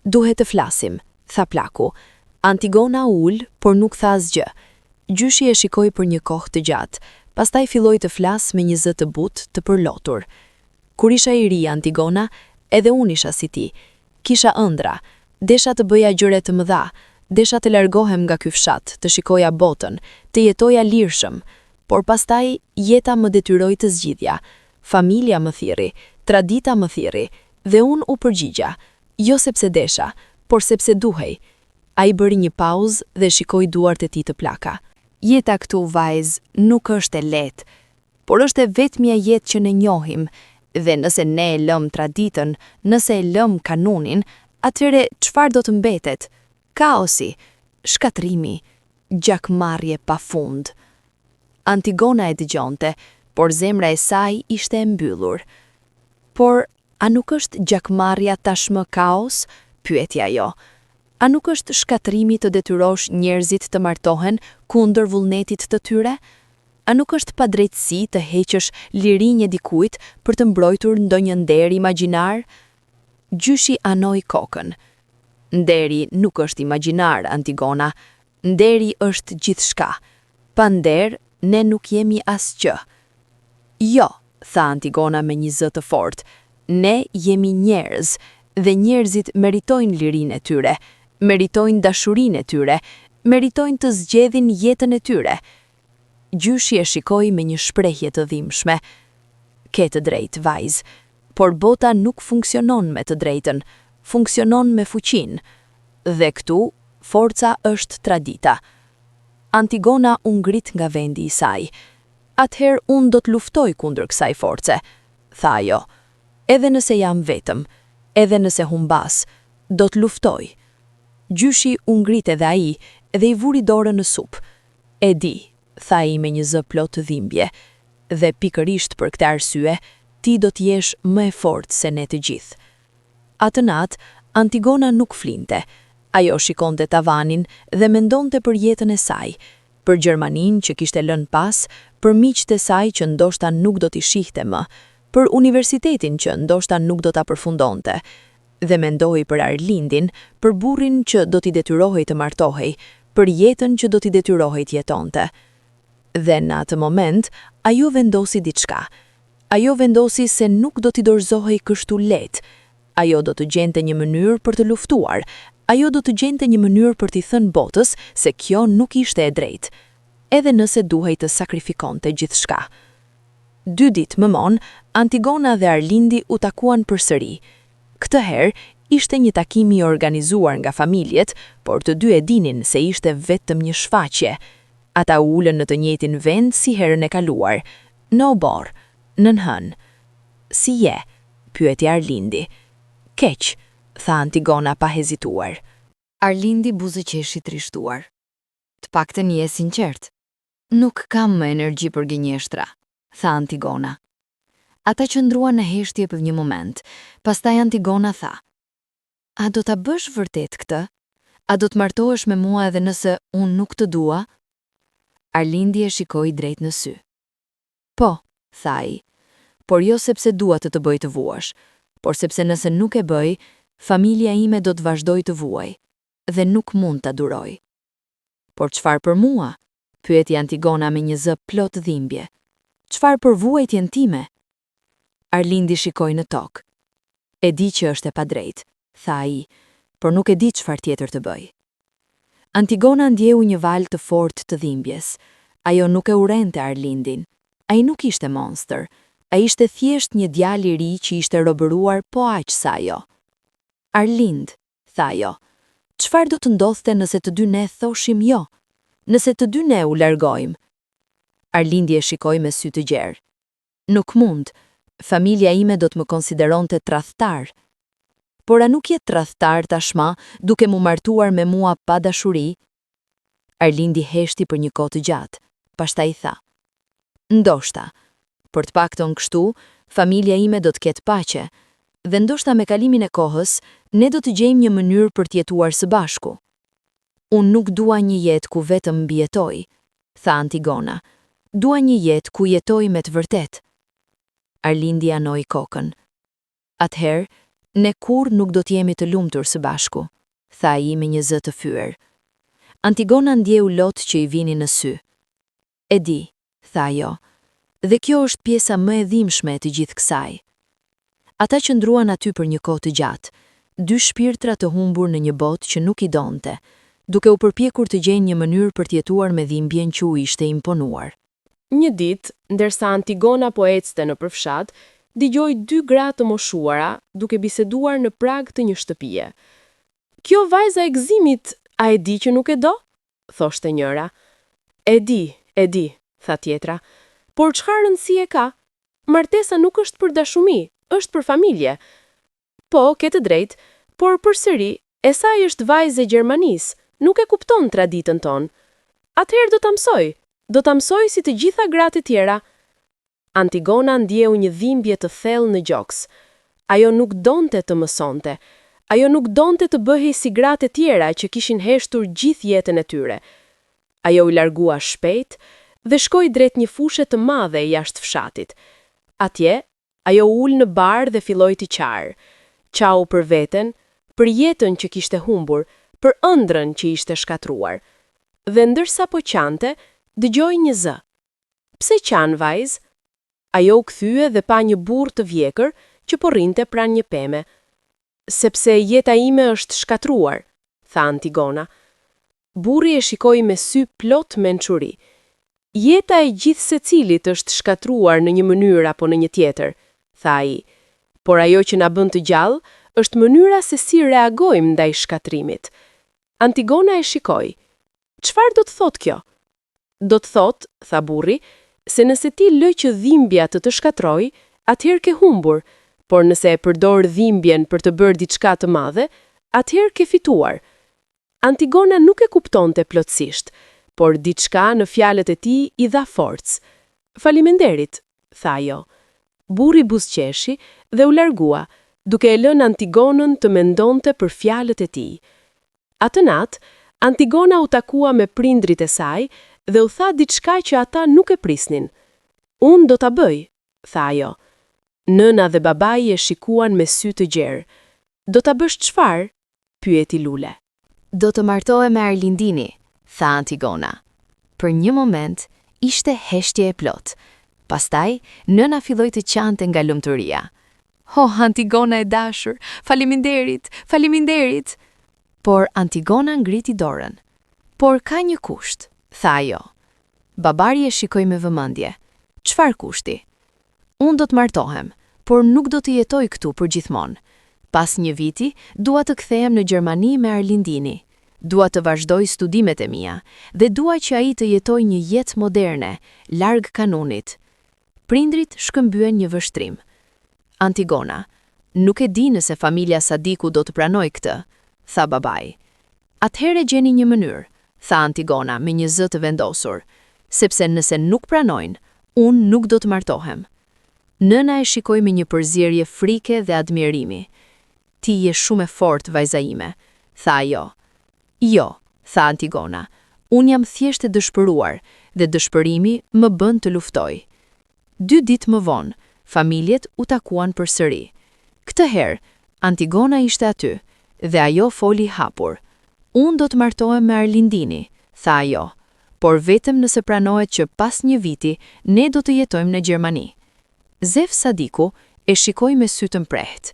"Duhet të flasim," tha plaku. Antigona u ul, por nuk tha asgjë. Gjyshi e shikoi për një kohë të gjatë, pastaj filloi të flas me një zë të butë të përlotur. "Kur isha i ri, Antigona, edhe unë isha si ti. Kisha ëndra, desha të bëja gjëre të mëdha, desha të largohem nga ky fshat, të shikoja botën, të jetoja lirshëm, por pastaj jeta më detyroi të zgjidhja. Familja më thirri, tradita më thirri, dhe unë u përgjigja, jo sepse desha, por sepse duhej." Ai bëri një pauzë dhe shikoi duart e tij të plaka. "Jeta këtu, vajzë, nuk është e lehtë, por është e vetmja jetë që ne njohim, dhe nëse ne e lëm traditën, nëse e lëm kanunin, atëre çfarë do të mbetet? Kaosi, shkatrimi, gjakmarrje pafund." Antigona e dëgjonte, por zemra e saj ishte e mbyllur. "Por a nuk është gjakmarrja tashmë kaos?" pyeti ajo. "A nuk është shkatrimi të detyrosh njerëzit të martohen kundër vullnetit të tyre? A nuk është padrejtësi të heqësh lirinë e dikujt për të mbrojtur ndonjë nder imagjinar?" Gjyshi anoi kokën. "Nderi nuk është imagjinar, Antigona. Nderi është gjithçka. Pa nder, ne nuk jemi asgjë." "Jo," tha Antigona me një zë të fortë. "Ne jemi njerëz, dhe njerëzit meritojnë lirinë e tyre, meritojnë dashurinë e tyre, meritojnë të zgjedhin jetën e tyre." Gjyshi e shikoi me një shprehje të dhimbshme. "Ke të drejtë, vajzë, por bota nuk funksionon me të drejtën, funksionon me fuqinë. Dhe këtu, forca është tradita." Antigona u ngrit nga vendi i saj. "Atëherë unë do të luftoj kundër kësaj force," tha ajo. "Edhe nëse jam vetëm, edhe nëse humbas, do të luftoj." Gjyshi u ngrit edhe ai dhe i vuri dorën në supë. "E di," tha ai me një zë plot të dhimbje, "dhe pikërisht për këtë arsye, ti do të jesh më e fortë se ne të gjithë." Atë natë, Antigona nuk flinte. Ajo shikonte tavanin dhe mendonte për jetën e saj, për Gjermaninë që kishte lënë pas, për miqtë e saj që ndoshta nuk do t'i shihte më, për universitetin që ndoshta nuk do ta përfundonte, dhe mendoi për Arlindin, për burrin që do t'i detyrohej të martohej, për jetën që do t'i detyrohej të jetonte. Dhe në atë moment, ajo vendosi diçka. Ajo vendosi se nuk do t'i dorëzohej kështu lehtë. Ajo do të gjente një mënyrë për të luftuar. Ajo do të gjente një mënyrë për t'i thënë botës se kjo nuk ishte e drejtë, edhe nëse duhej të sakrifikonte gjithçka. 2 ditë më vonë, Antigona dhe Arlindi u takuan përsëri. Këtë herë ishte një takim i organizuar nga familjet, por të dy e dinin se ishte vetëm një shfaqje. Ata u ulën në të njëjtin vend si herën e kaluar, në obor, nën hën. "Si je?" pyeti Arlindi. "Keq," tha Antigona pa hezituar. Arlindi buzëqeshi trishtuar. "Të paktën je sinqert." "Nuk kam më energji për gënjeshtra," tha Antigona. Ata qëndruan në heshtje për një moment, pastaj Antigona tha: "A do ta bësh vërtet këtë? A do të martohesh me mua edhe nëse unë nuk të dua?" Arlindi e shikoi drejt në sy. "Po," tha ai, "por jo sepse dua të bëj të vuash, por sepse nëse nuk e bëj, familja ime do të vazhdoj të vuaj, dhe nuk mund ta duroj." "Por çfarë për mua?" pyeti Antigona me një zë plot dhimbje. "Çfarë për vuajtjen time?" Arlindi shikoi në tokë. "E di që është e padrejtë," tha ai, "por nuk e di çfarë tjetër të bëj." Antigona ndjeu një val të fortë të dhimbjes. Ajo nuk e urrente Arlindin. Ai nuk ishte monster. Ai ishte thjesht një djalë i ri që ishte robëruar po aq sa ajo. "Arlind," tha ajo, "çfarë do të ndodhte nëse të dy ne thoshim jo? Nëse të dy ne u largojmë?" Arlindi e shikoi me sy të gjerë. "Nuk mund. Familja ime do të më konsideronte tradhtar." "Por a nuk je tradhtar tashmë duke mu martuar me mua pa dashuri?" Arlindi heshti për një kohë të gjatë, pastaj tha: Ndoshta, për të paktën kështu, familja ime do të ketë paqe, dhe ndoshta me kalimin e kohës, ne do të gjejmë një mënyrë për të jetuar së bashku. Unë nuk dua një jetë ku vetëm mbijetoj, tha Antigona. Dua një jetë ku jetoj me të vërtet. Arlindi anoi kokën. Atëherë, ne kur nuk do t'jemi të lumtur së bashku, tha ai me një zë të fyer. Antigona ndjeu lot që i vini në sy. E di, tha ajo, dhe kjo është pjesa më e dhimbshme e të gjithë kësaj. Ata qëndruan aty për një kohë të gjatë, dy shpirtra të humbur në një botë që nuk i donte, duke u përpjekur të gjejnë një mënyrë për të jetuar me dhimbjen që u ishte imponuar. Një ditë, ndërsa Antigona po ecte në përfshat, dëgjoi dy gra të moshuara duke biseduar në prag të një shtëpie. Kjo vajza e gëzimit, a e di që nuk e do? Thoshte njëra. E di, tha tjetra. Por çfarë rëndësie ka? Martesa nuk është për dashumi, është për familje. Po, ke të drejtë, por përsëri, e saj është vajzë e Gjermanisë, nuk e kupton traditën tonë. Atëherë do ta mësoj si të gjitha gratë e tjera. Antigona ndjeu një dhimbje të thellë në gjoks. Ajo nuk donte të mësonte. Ajo nuk donte të bëhej si gratë e tjera që kishin heshtur gjithë jetën e tyre. Ajo u largua shpejt dhe shkoi drejt një fushe të madhe jashtë fshatit. Atje, ajo ul në bar dhe filloi të qarë. Qau për veten, për jetën që kishte humbur, për ëndrrën që ishte shkatruar. Dhe ndërsa po qante, dëgjoi një zë. Pse qan, vajz? Ajo u kthye dhe pa një burr të vjekër që po rrinte pranë një peme. Sepse jeta ime është shkatruar, tha Antigona. Burri e shikoi me sy plot mençuri. Jeta e gjithë secilit është shkatruar në një mënyrë apo në një tjetër, tha ai. Por ajo që na bën të gjallë është mënyra se si reagojmë ndaj shkatrimit. Antigona e shikoi. Çfarë do të thotë kjo? Do të thotë, tha burri, se nëse ti lë që dhimbja të shkatroj, atëherë ke humbur, por nëse e përdor dhimbjen për të bërë diçka të madhe, atëherë ke fituar. Antigona nuk e kuptonte plotësisht, por diçka në fjalët e tij i dha forcë. Faleminderit, tha ajo. Burri buzëqeshi dhe u largua, duke e lënë Antigonën të mendonte për fjalët e tij. Atë natë, Antigona u takua me prindrit e saj dhe u tha diçka që ata nuk e prisnin. Unë do ta bëj, tha ajo. Nëna dhe babai e shikuan me sy të gjerë. Do ta bësh çfarë? Pyeti Lule. Do të martohem me Arlindini, tha Antigona. Për një moment, ishte heshtje e plot. Pastaj, nëna filloi të qante nga lumturia. Oh, Antigona e dashur, faleminderit. Por Antigona ngriti dorën. Por ka një kusht, tha ajo. Babari e shikoi me vëmendje. Çfarë kushti? Unë do të martohem, por nuk do të jetoj këtu për gjithmonë. Pas një viti, dua të kthehem në Gjermani me Arlindini. Dua të vazhdoj studimet e mia dhe dua që ai të jetojë një jetë moderne, larg kanonit. Prindrit shkëmbyen një vështrim. Antigona, nuk e di nëse familja Sadiku do të pranojë këtë, tha babai. Atëherë gjeni një mënyrë, tha Antigona me një zë të vendosur, sepse nëse nuk pranojnë, unë nuk do të martohem. Nëna e shikoi me një përzierje frike dhe admirimi. Ti je shumë e fortë, vajza ime, tha ajo. Jo, tha Antigona, unë jam thjesht e dëshpëruar dhe dëshpërimi më bën të luftoj. 2 ditë më vonë, familjet u takuan përsëri. Këtë herë, Antigona ishte aty dhe ajo foli hapur. Unë do të martohem me Arlindini, tha ajo, por vetëm nëse pranohet që pas një viti ne do të jetojmë në Gjermani. Zef Sadiku e shikoi me sy të mprehtë.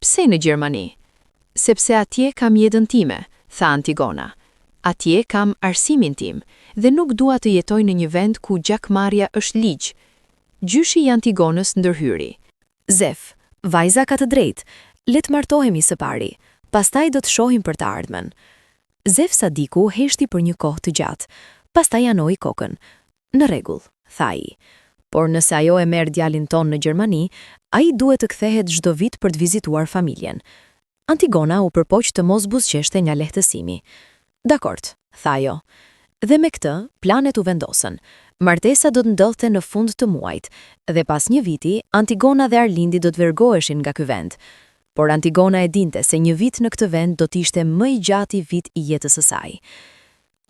Pse në Gjermani? Sepse atje kam jetën time, tha Antigona. Atje kam arsimin tim dhe nuk dua të jetoj në një vend ku gjakmarrja është ligj. Gjyshi i Antigonës ndërhyri. Zef, vajza ka të drejtë, le të martohemi së pari, pastaj do të shohim për të ardhmen. Zef Sadiku heshti për një kohë të gjatë, pastaj anoi kokën. Në rregull, tha ai. Por nëse ajo e merr djalin ton në Gjermani, ai duhet të kthehet çdo vit për të vizituar familjen. Antigona u përpoq të mos buzëqeshte nga lehtësimi. Dakord, tha ajo. Dhe me këtë, planet u vendosën. Martesa do të ndodhte në fund të muajit, dhe pas një viti, Antigona dhe Arlindi do të vergoheshin nga ky vend. Por Antigona e dinte se një vit në këtë vend do të ishte më i gjati vit i jetës së saj.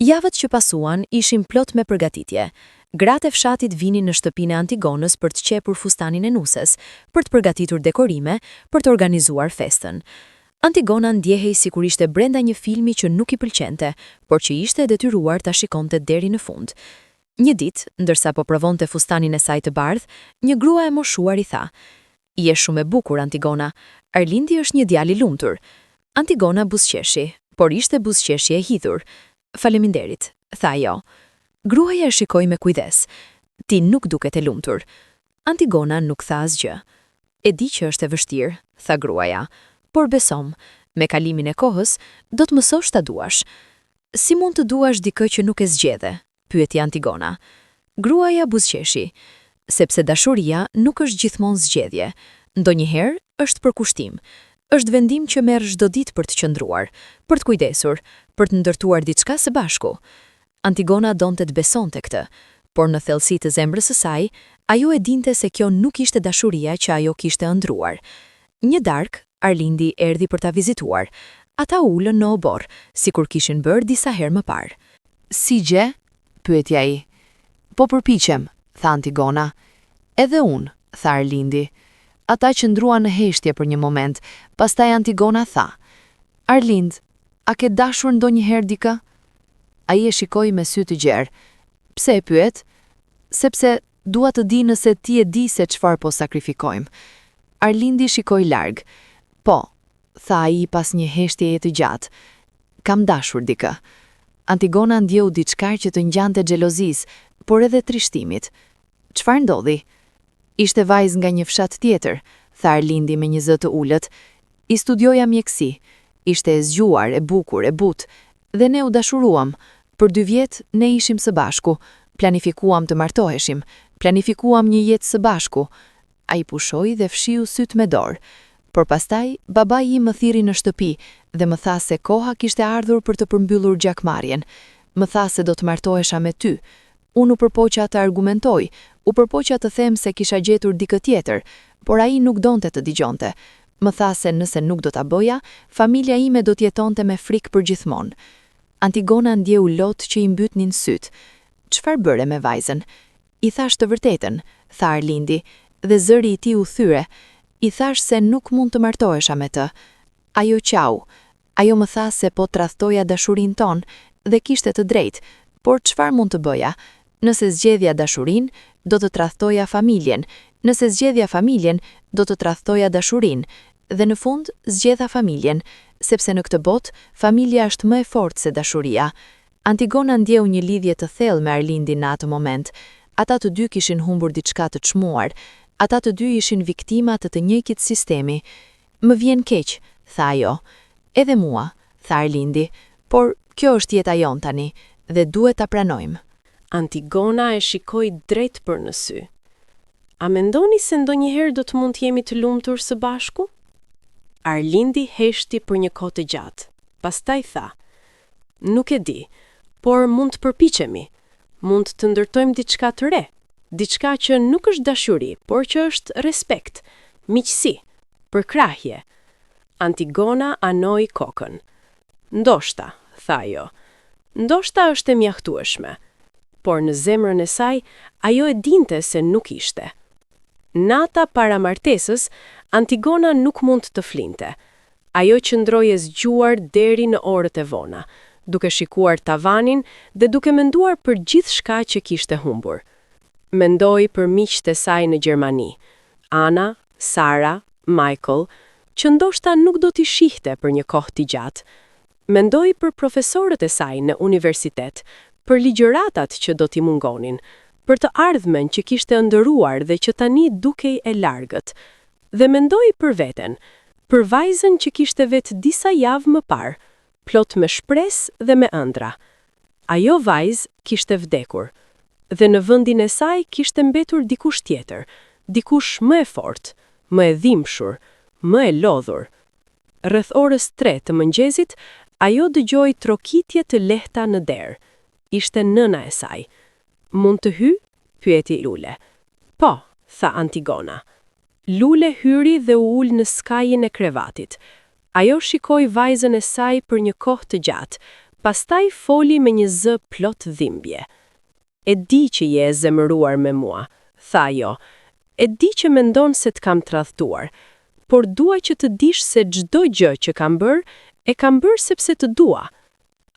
Javët që pasuan ishin plot me përgatitje. Gratë e fshatit vinin në shtëpinë e Antigonës për të qepur fustanin e nuses, për të përgatitur dekorime, për të organizuar festën. Antigona ndjehej sikur ishte brenda një filmi që nuk i pëlqente, por që ishte detyruar ta shikonte deri në fund. Një ditë, ndërsa po provonte fustanin e saj të bardhë, një grua e moshuar i tha: "Je shumë e bukur, Antigona. Arlindi është një djalë i lumtur." Antigona buzëqeshi, por ishte buzëqeshje e hidhur. "Faleminderit," tha ajo. Gruaja e shikoi me kujdes. "Ti nuk duket e lumtur." Antigona nuk tha asgjë. "E di që është e vështirë," tha gruaja, "por besom, me kalimin e kohës, do të mësosh ta duash." "Si mund të duash dikë që nuk e zgjedhe?" pyeti Antigona. Gruaja buzëqeshi, "Sepse dashuria nuk është gjithmonë zgjedhje. Ndonjëherë është për kushtim. Është vendim që merr çdo ditë për të qëndruar, për të kujdesur, për të ndërtuar diçka së bashku." Antigona donte të besonte këtë, por në thellësi të zemrës së saj, ajo e dinte se kjo nuk ishte dashuria që ajo kishte ëndruar. Një darkë, Arlindi erdhi për ta vizituar. Ata ulën në obor, sikur kishin bërë disa herë më parë. "Si gje?" pyeti ai. "Po përpiqem," tha Antigona. "Edhe unë," tha Arlindi. Ata qëndruan në heshtje për një moment, pastaj Antigona tha: "Arlind, a ke dashur ndonjëherë dikë?" Ai e shikoi me sy të gjerë. "Pse e pyet?" "Sepse dua të di nëse ti e di se çfarë po sakrifikojmë." Arlindi shikoi larg. "Po," tha ai pas një heshtjeje të gjatë. "Kam dashur dikë." Antigona ndjeu diçka që të ngjante xhelozisë, por edhe trishtimit. "Çfarë ndodhi?" "Ishte vajzë nga një fshat tjetër," tha Arlindi me një zë të ulët. "I studioja mjeksi. Ishte e zgjuar, e bukur, e butë, dhe ne u dashuruam. Për 2 vjet ne ishim së bashku, planifikuam të martoheshim, planifikuam një jetë së bashku." Ai pushoi dhe fshiu syt me dorë. Por pastaj, babai im më thirri në shtëpi dhe më tha se koha kishte ardhur për të përmbyllur gjakmarrjen. Më tha se do të martohesha me ty. Unë u përpoqa të argumentoj, u përpoqa të them se kisha gjetur dikë tjetër, por ai nuk donte të dëgjonte. Më tha se nëse nuk do ta bëja, familja ime do të jetonte me frikë për gjithmonë. Antigona ndjeu lot që i mbytnin syt. "Çfarë bëre me vajzën?" "I thash të vërtetën," tha Arlindi, dhe zëri i tij u thyre. "I thash se nuk mund të martohesha me të." Ajo qau. Ajo më tha se po tradhtoja dashurinë tonë dhe kishte të drejtë, por çfarë mund të bëja? Nëse zgjedhja dashurinë, do të tradhtoja familjen. Nëse zgjedhja familjen, do të tradhtoja dashurinë. Dhe në fund, zgjedha familjen, sepse në këtë botë, familja është më e fortë se dashuria. Antigona ndjeu një lidhje të thellë me Arlindin në atë moment. Ata të dy kishin humbur diçka të çmuar. Ata të dy ishin viktima të njëjtit sistemi. "Më vjen keq," tha ajo. "Edhe mua," tha Arlindi, "por kjo është jeta jon tani dhe duhet ta pranojmë." Antigona e shikoi drejt për në sy. "A mendoni se ndonjëherë do të mund të jemi të lumtur së bashku?" Arlindi heshti për një kohë të gjatë. Pastaj tha: "Nuk e di, por mund të përpiqemi. Mund të ndërtojmë diçka të re, diçka që nuk është dashuri, por që është respekt, miqësi, përkrahje." Antigona anoi kokën. "Ndoshta," tha ajo. "Ndoshta është e mjaftueshme." Por në zemrën e saj, ajo e dinte se nuk ishte. Nata para martesës, Antigona nuk mund të flinte. Ajo qëndroi e zgjuar deri në orët e vona, duke shikuar tavanin dhe duke menduar për gjithçka që kishte humbur. Mendoi për miqtë e saj në Gjermani, Ana, Sara, Michael, që ndoshta nuk do t'i shihte për një kohë të gjatë. Mendoi për profesorët e saj në universitet, për ligjëratat që do t'i mungonin, për të ardhmen që kishte ndëruar dhe që tani dukej e largët. Dhe mendoi për veten, për vajzën që kishte vetë disa javë më parë, plot me shpresë dhe me ëndra. Ajo vajzë kishte vdekur, dhe në vendin e saj kishte mbetur dikush tjetër, dikush më e fortë, më e dhimbshur, më e lodhur. Rreth orës 3 të mëngjesit, ajo dëgjoi trokitje të lehta në derë. ishte nëna e saj. Mund të hy? Pyeti Lule. Po, tha Antigona. Lule hyri dhe u ul në skajin e krevatit. Ajo shikoi vajzën e saj për një kohë të gjatë, pastaj foli me një zë plot dhimbje. E di që je e zemëruar me mua, tha ajo. E di që mendon se të kam tradhtuar, por dua që të dish se çdo gjë që kam bërë, e kam bërë sepse të dua.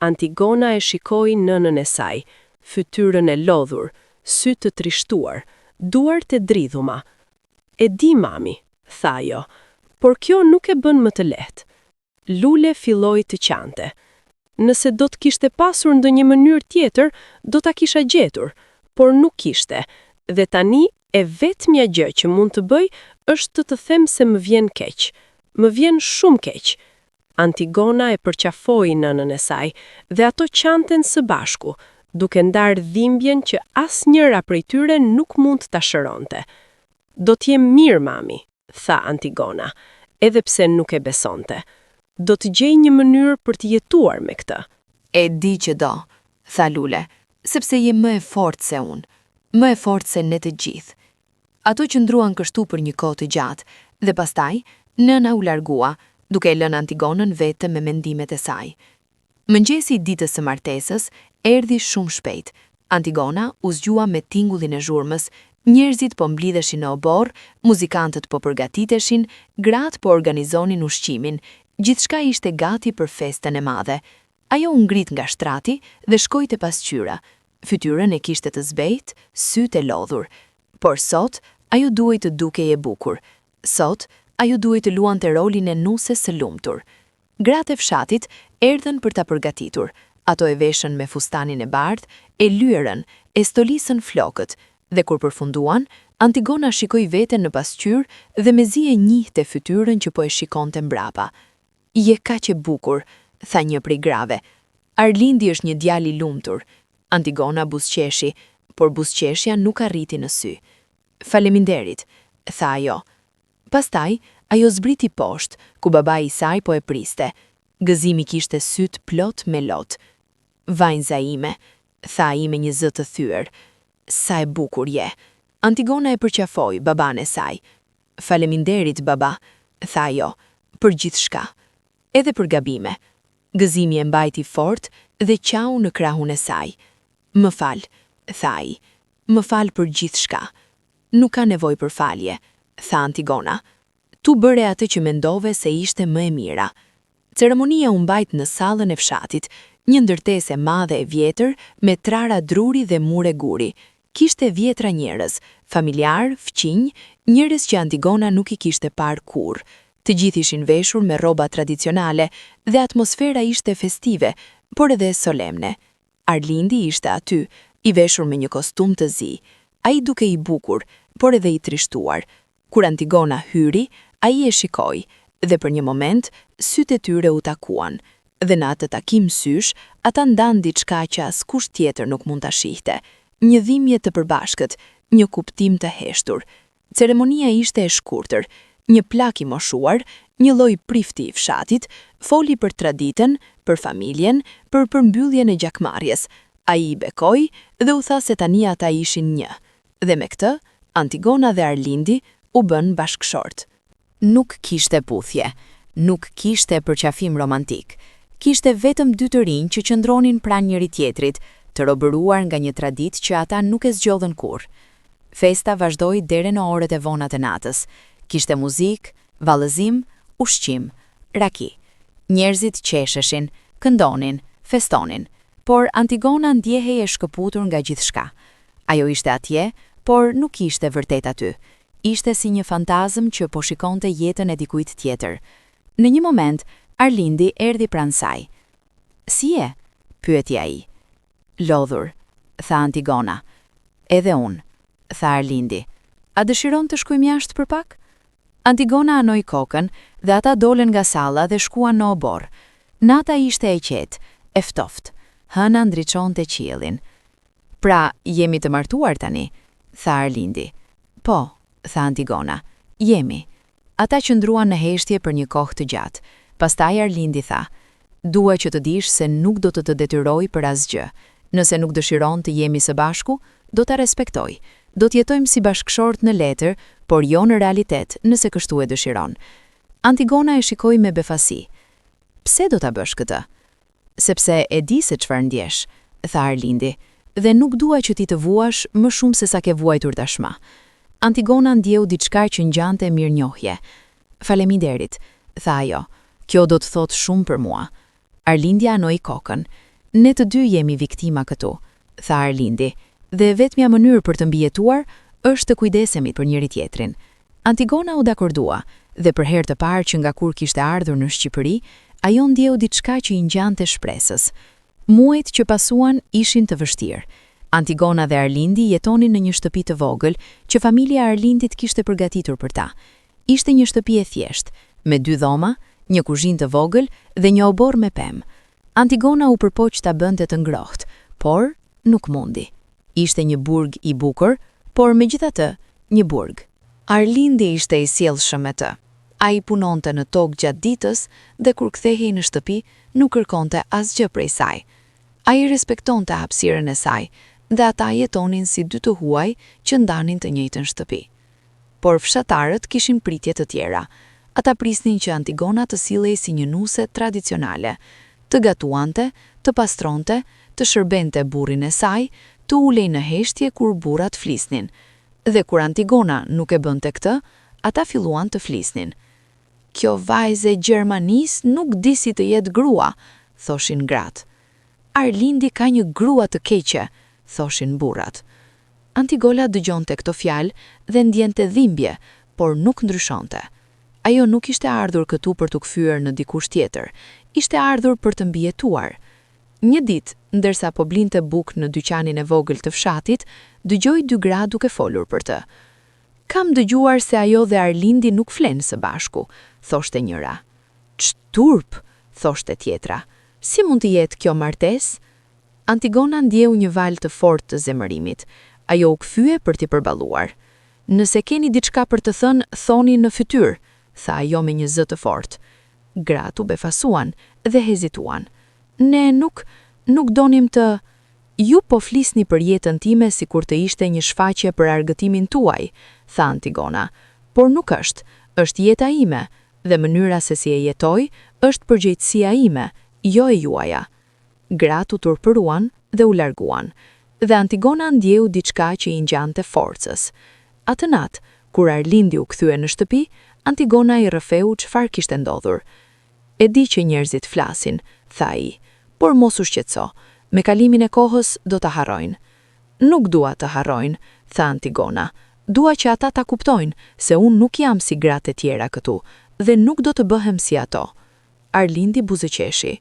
Antigona e shikoi nënën e saj, fytyrën e lodhur, sy të trishtuar, duart e dridhuma. E di, mami, tha ajo, por kjo nuk e bën më të lehtë. Lule filloi të qante. Nëse do të kishte pasur ndonjë mënyrë tjetër, do ta kisha gjetur, por nuk kishte, dhe tani e vetmja gjë që mund të bëj është të them se më vjen keq. Më vjen shumë keq. Antigona e përqafoi nënën e saj dhe ato qanten së bashku, duke ndarë dhimbjen që asnjëra prej tyre nuk mund ta shëronte. Do t'jem mirë, mami, tha Antigona, edhe pse nuk e besonte. Do të gjej një mënyrë për të jetuar me këtë. E di që do, tha Lule, sepse je më e fortë se unë, më e fortë se ne të gjithë. Ato qëndruan kështu për një kohë të gjatë, dhe pastaj nëna u largua, duke e lënë Antigonën vetëm me mendimet e saj. Mëngjesi i ditës së martesës erdhi shumë shpejt. Antigona u zgjua me tingullin e zhurmës, njerëzit po mblidheshin në obor, muzikantët po përgatiteshin, gratë po organizonin ushqimin, gjithçka ishte gati për festën e madhe. Ajo u ngrit nga shtrati dhe shkoi te pasqyra. Fytyrën e kishte të zbejtë, sytë e lodhur. Por sot ajo duhej të dukej e bukur. Sot ajo duhej të luante rolin e nuses së lumtur. Gratë e fshatit erdhën për ta përgatitur. Ato e veshën me fustanin e bardhë, e lyerën, e stolisën flokët, dhe kur përfunduan, Antigona shikoi veten në pasqyrë dhe mezi e njihte fytyrën që po e shikonte mbrapa. Je kaq e bukur, tha një prej grave. Arlindi është një djalë i lumtur. Antigona buzëqeshi, por buzëqeshja nuk arriti në sy. Faleminderit, tha ajo. Pastaj, ajo zbriti poshtë, ku babai i saj po e priste. Gëzimi kishte syt plot me lot. Vajza ime, tha ai me një zë të thyer. Sa e bukur je. Antigona e përqafoi baban e saj. Faleminderit, baba, tha ajo, për gjithçka. Edhe për gabime. Gëzimi e mbajti fort dhe qau në krahun e saj. Më fal, tha ai. Më fal për gjithçka. Nuk ka nevojë për falje, tha Antigona. Tu bëre atë që mendove se ishte më e mira. Ceremonia u mbajt në sallën e fshatit, një ndërtesë e madhe e vjetër me trara druri dhe mure guri. Kishte 10 njerëz, familjar, fqinj, njerëz që Antigona nuk i kishte parë kurrë. Të gjithë ishin veshur me rroba tradicionale dhe atmosfera ishte festive, por edhe solemne. Arlindi ishte aty, i veshur me një kostum të zi. Ai duke i bukur, por edhe i trishtuar. Kur Antigona hyri, ai e shikoi, dhe për një moment, sytë e tyre u takuan. Dhe në atë takim sysh, ata ndanë diçka që askush tjetër nuk mund ta shihte. Një dhimbje të përbashkët, një kuptim të heshtur. Ceremonia ishte e shkurtër. Një plak i moshuar, një lloj prifti i fshatit, foli për traditën, për familjen, për përmbylljen e gjakmarrjes. Ai i bekoi dhe u tha se tani ata ishin një. Dhe me këtë, Antigona dhe Arlindi u bën bashkëshort. Nuk kishte puthje, nuk kishte përqafim romantik. Kishte vetëm dy të rinj që qëndronin pranë njëri tjetrit, të robëruar nga një traditë që ata nuk e zgjodhen kurrë. Festa vazhdoi deri në orët e vona të natës. Kishte muzikë, vallëzim, ushqim, raki. Njerëzit qesheshin, këndonin, festonin, por Antigona ndjehej e shkëputur nga gjithçka. Ajo ishte atje, por nuk ishte vërtet aty. Ishte si një fantazëm që po shikonte jetën e dikujt tjetër. Në një moment, Arlindi erdhi pranë saj. Si je? Pyeti ai. Lodhur, tha Antigona. Edhe unë, tha Arlindi. A dëshiron të shkojmë jashtë për pak? Antigona anoi kokën dhe ata dolën nga salla dhe shkuan në obor. Nata ishte e qetë, e ftoftë. Hëna ndriçonte qiellin. Pra, jemi të martuar tani, tha Arlindi. Po, tha Antigona, jemi. Ata qëndruan në heshtje për një kohë të gjatë. Pastaj Arlindi tha, dua që të dish se nuk do të detyroj për asgjë. Nëse nuk dëshiron të jemi së bashku, do ta respektoj. Do të jetojmë si bashkëshort në letër, por jo në realitet, nëse kështu e dëshiron. Antigona e shikoi me befasi. Pse do ta bësh këtë? Sepse e di se çfarë ndjesh, tha Arlindi, dhe nuk dua që ti të vuash më shumë se sa ke vuajtur tashmë. Antigona ndjeu diçka që ngjante mirënjohje. Faleminderit, tha ajo. Kjo do të thotë shumë për mua. Arlindi anoi kokën. Ne të dy jemi viktima këtu, tha Arlindi, dhe vetmja mënyrë për të mbijetuar është të kujdesemi për njëri tjetrin. Antigona u dakordua, dhe për herë të parë që nga kur kishte ardhur në Shqipëri, ajo ndjeu diçka që i ngjante shpresës. Muajt që pasuan ishin të vështirë. Antigona dhe Arlindi jetonin në një shtëpi të vogël që familja e Arlindit kishte përgatitur për ta. Ishte një shtëpi e thjeshtë, me 2 dhoma, një kuzhinë të vogël dhe një obor me pemë. Antigona u përpoq ta bënte të ngrohtë, por nuk mundi. Ishte një burg i bukur, por megjithatë, një burg. Arlindi ishte i sjellshëm me të. Ai punonte në tokë gjatë ditës dhe kur kthehej në shtëpi, nuk kërkonte asgjë prej saj. Ai respektonte hapësirën e saj dhe ata jetonin si 2 të huaj që ndanin të njëjtën shtëpi. Por fshatarët kishin pritje të tjera. Ata prisnin që Antigona të sillej si një nuse tradicionale, të gatuante, të pastronte, të shërbente burrin e saj, të ulej në heshtje kur burrat flisnin. Dhe kur Antigona nuk e bënte këtë, ata filluan të flisnin. Kjo vajzë e Gjermanis nuk di si të jetë grua, thoshin gratë. Arlindi ka një grua të keqe, thoshin burrat. Antigona dëgjonte këto fjalë dhe ndjente dhimbje, por nuk ndryshonte. Ajo nuk ishte ardhur këtu për të kthyer në dikush tjetër, ishte ardhur për të mbijetuar. Një ditë, ndërsa po blinte bukë në dyqanin e vogël të fshatit, dëgjoi 2 gra duke folur për të. Kam dëgjuar se ajo dhe Arlindi nuk flenë së bashku, thoshte njëra. Ç'turp, thoshte tjetra. Si mund të jetë kjo martesë? Antigona ndjeu një val të fortë të zemërimit. Ajo u kthye për t'i përballuar. Nëse keni diçka për të thënë, thoni në fytyrë, tha ajo me një zë të fortë. Gratë u befasuan dhe hezituan. Ne nuk donim të... Ju po flisni për jetën time si kur të ishte një shfaqje për argëtimin tuaj, tha Antigona, por nuk është jeta ime, dhe mënyra se si e jetoj është përgjegjësia ime, jo e juaja. Gratë u turpëruan dhe u larguan, dhe Antigona ndjeu diçka që i ngjante forcës. Atë natë, kur Arlindi u kthye në shtëpi, Antigona i rrëfeu çfarë kishte ndodhur. E di që njerëzit flasin, tha ai, por mos u shqetëso. Me kalimin e kohës do ta harrojnë. Nuk dua të harrojnë, tha Antigona. Dua që ata ta kuptojnë se unë nuk jam si gratë e tjera këtu dhe nuk do të bëhem si ato. Arlindi buzëqeshi.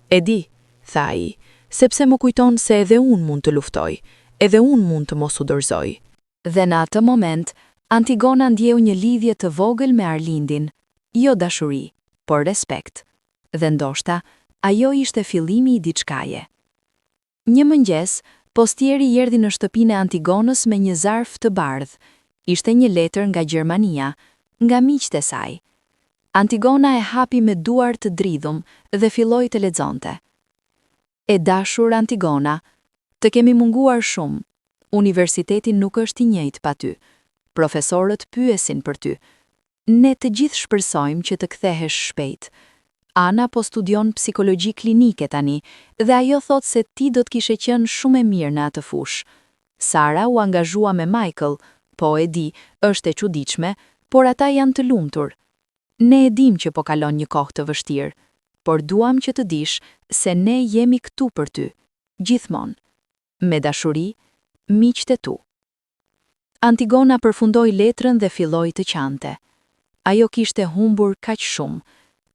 E di, tha ai, sepse më kujton se edhe unë mund të luftoj, edhe unë mund të mos u dorëzoj. Dhe në atë moment, Antigona ndjeu një lidhje të vogël me Arlindin, jo dashuri, por respekt. Dhe ndoshta, ajo ishte fillimi i diçkaje. Një mëngjes, postieri erdhi në shtëpinë e Antigonës me një zarf të bardhë. Ishte një letër nga Gjermania, nga miqtë e saj. Antigona e hapi me duar të dridhum dhe filloi të lexonte. E dashur Antigona, të kemi munguar shumë. Universiteti nuk është i njëjtë pa ty. Profesorët pyesin për ty. Ne të gjithë shpresojmë që të kthehesh shpejt. Ana po studion psikologji klinike tani dhe ajo thot se ti do të kishe qenë shumë e mirë në atë fushë. Sara u angazhua me Michael, po e di, është e çuditshme, por ata janë të lumtur. Ne e dim që po kalon një kohë të vështirë, por duam që të dish se ne jemi këtu për ty, gjithmonë. Me dashuri, miqtë e tu. Antigona përfundoi letrën dhe filloi të qante. Ajo kishte humbur kaq shumë.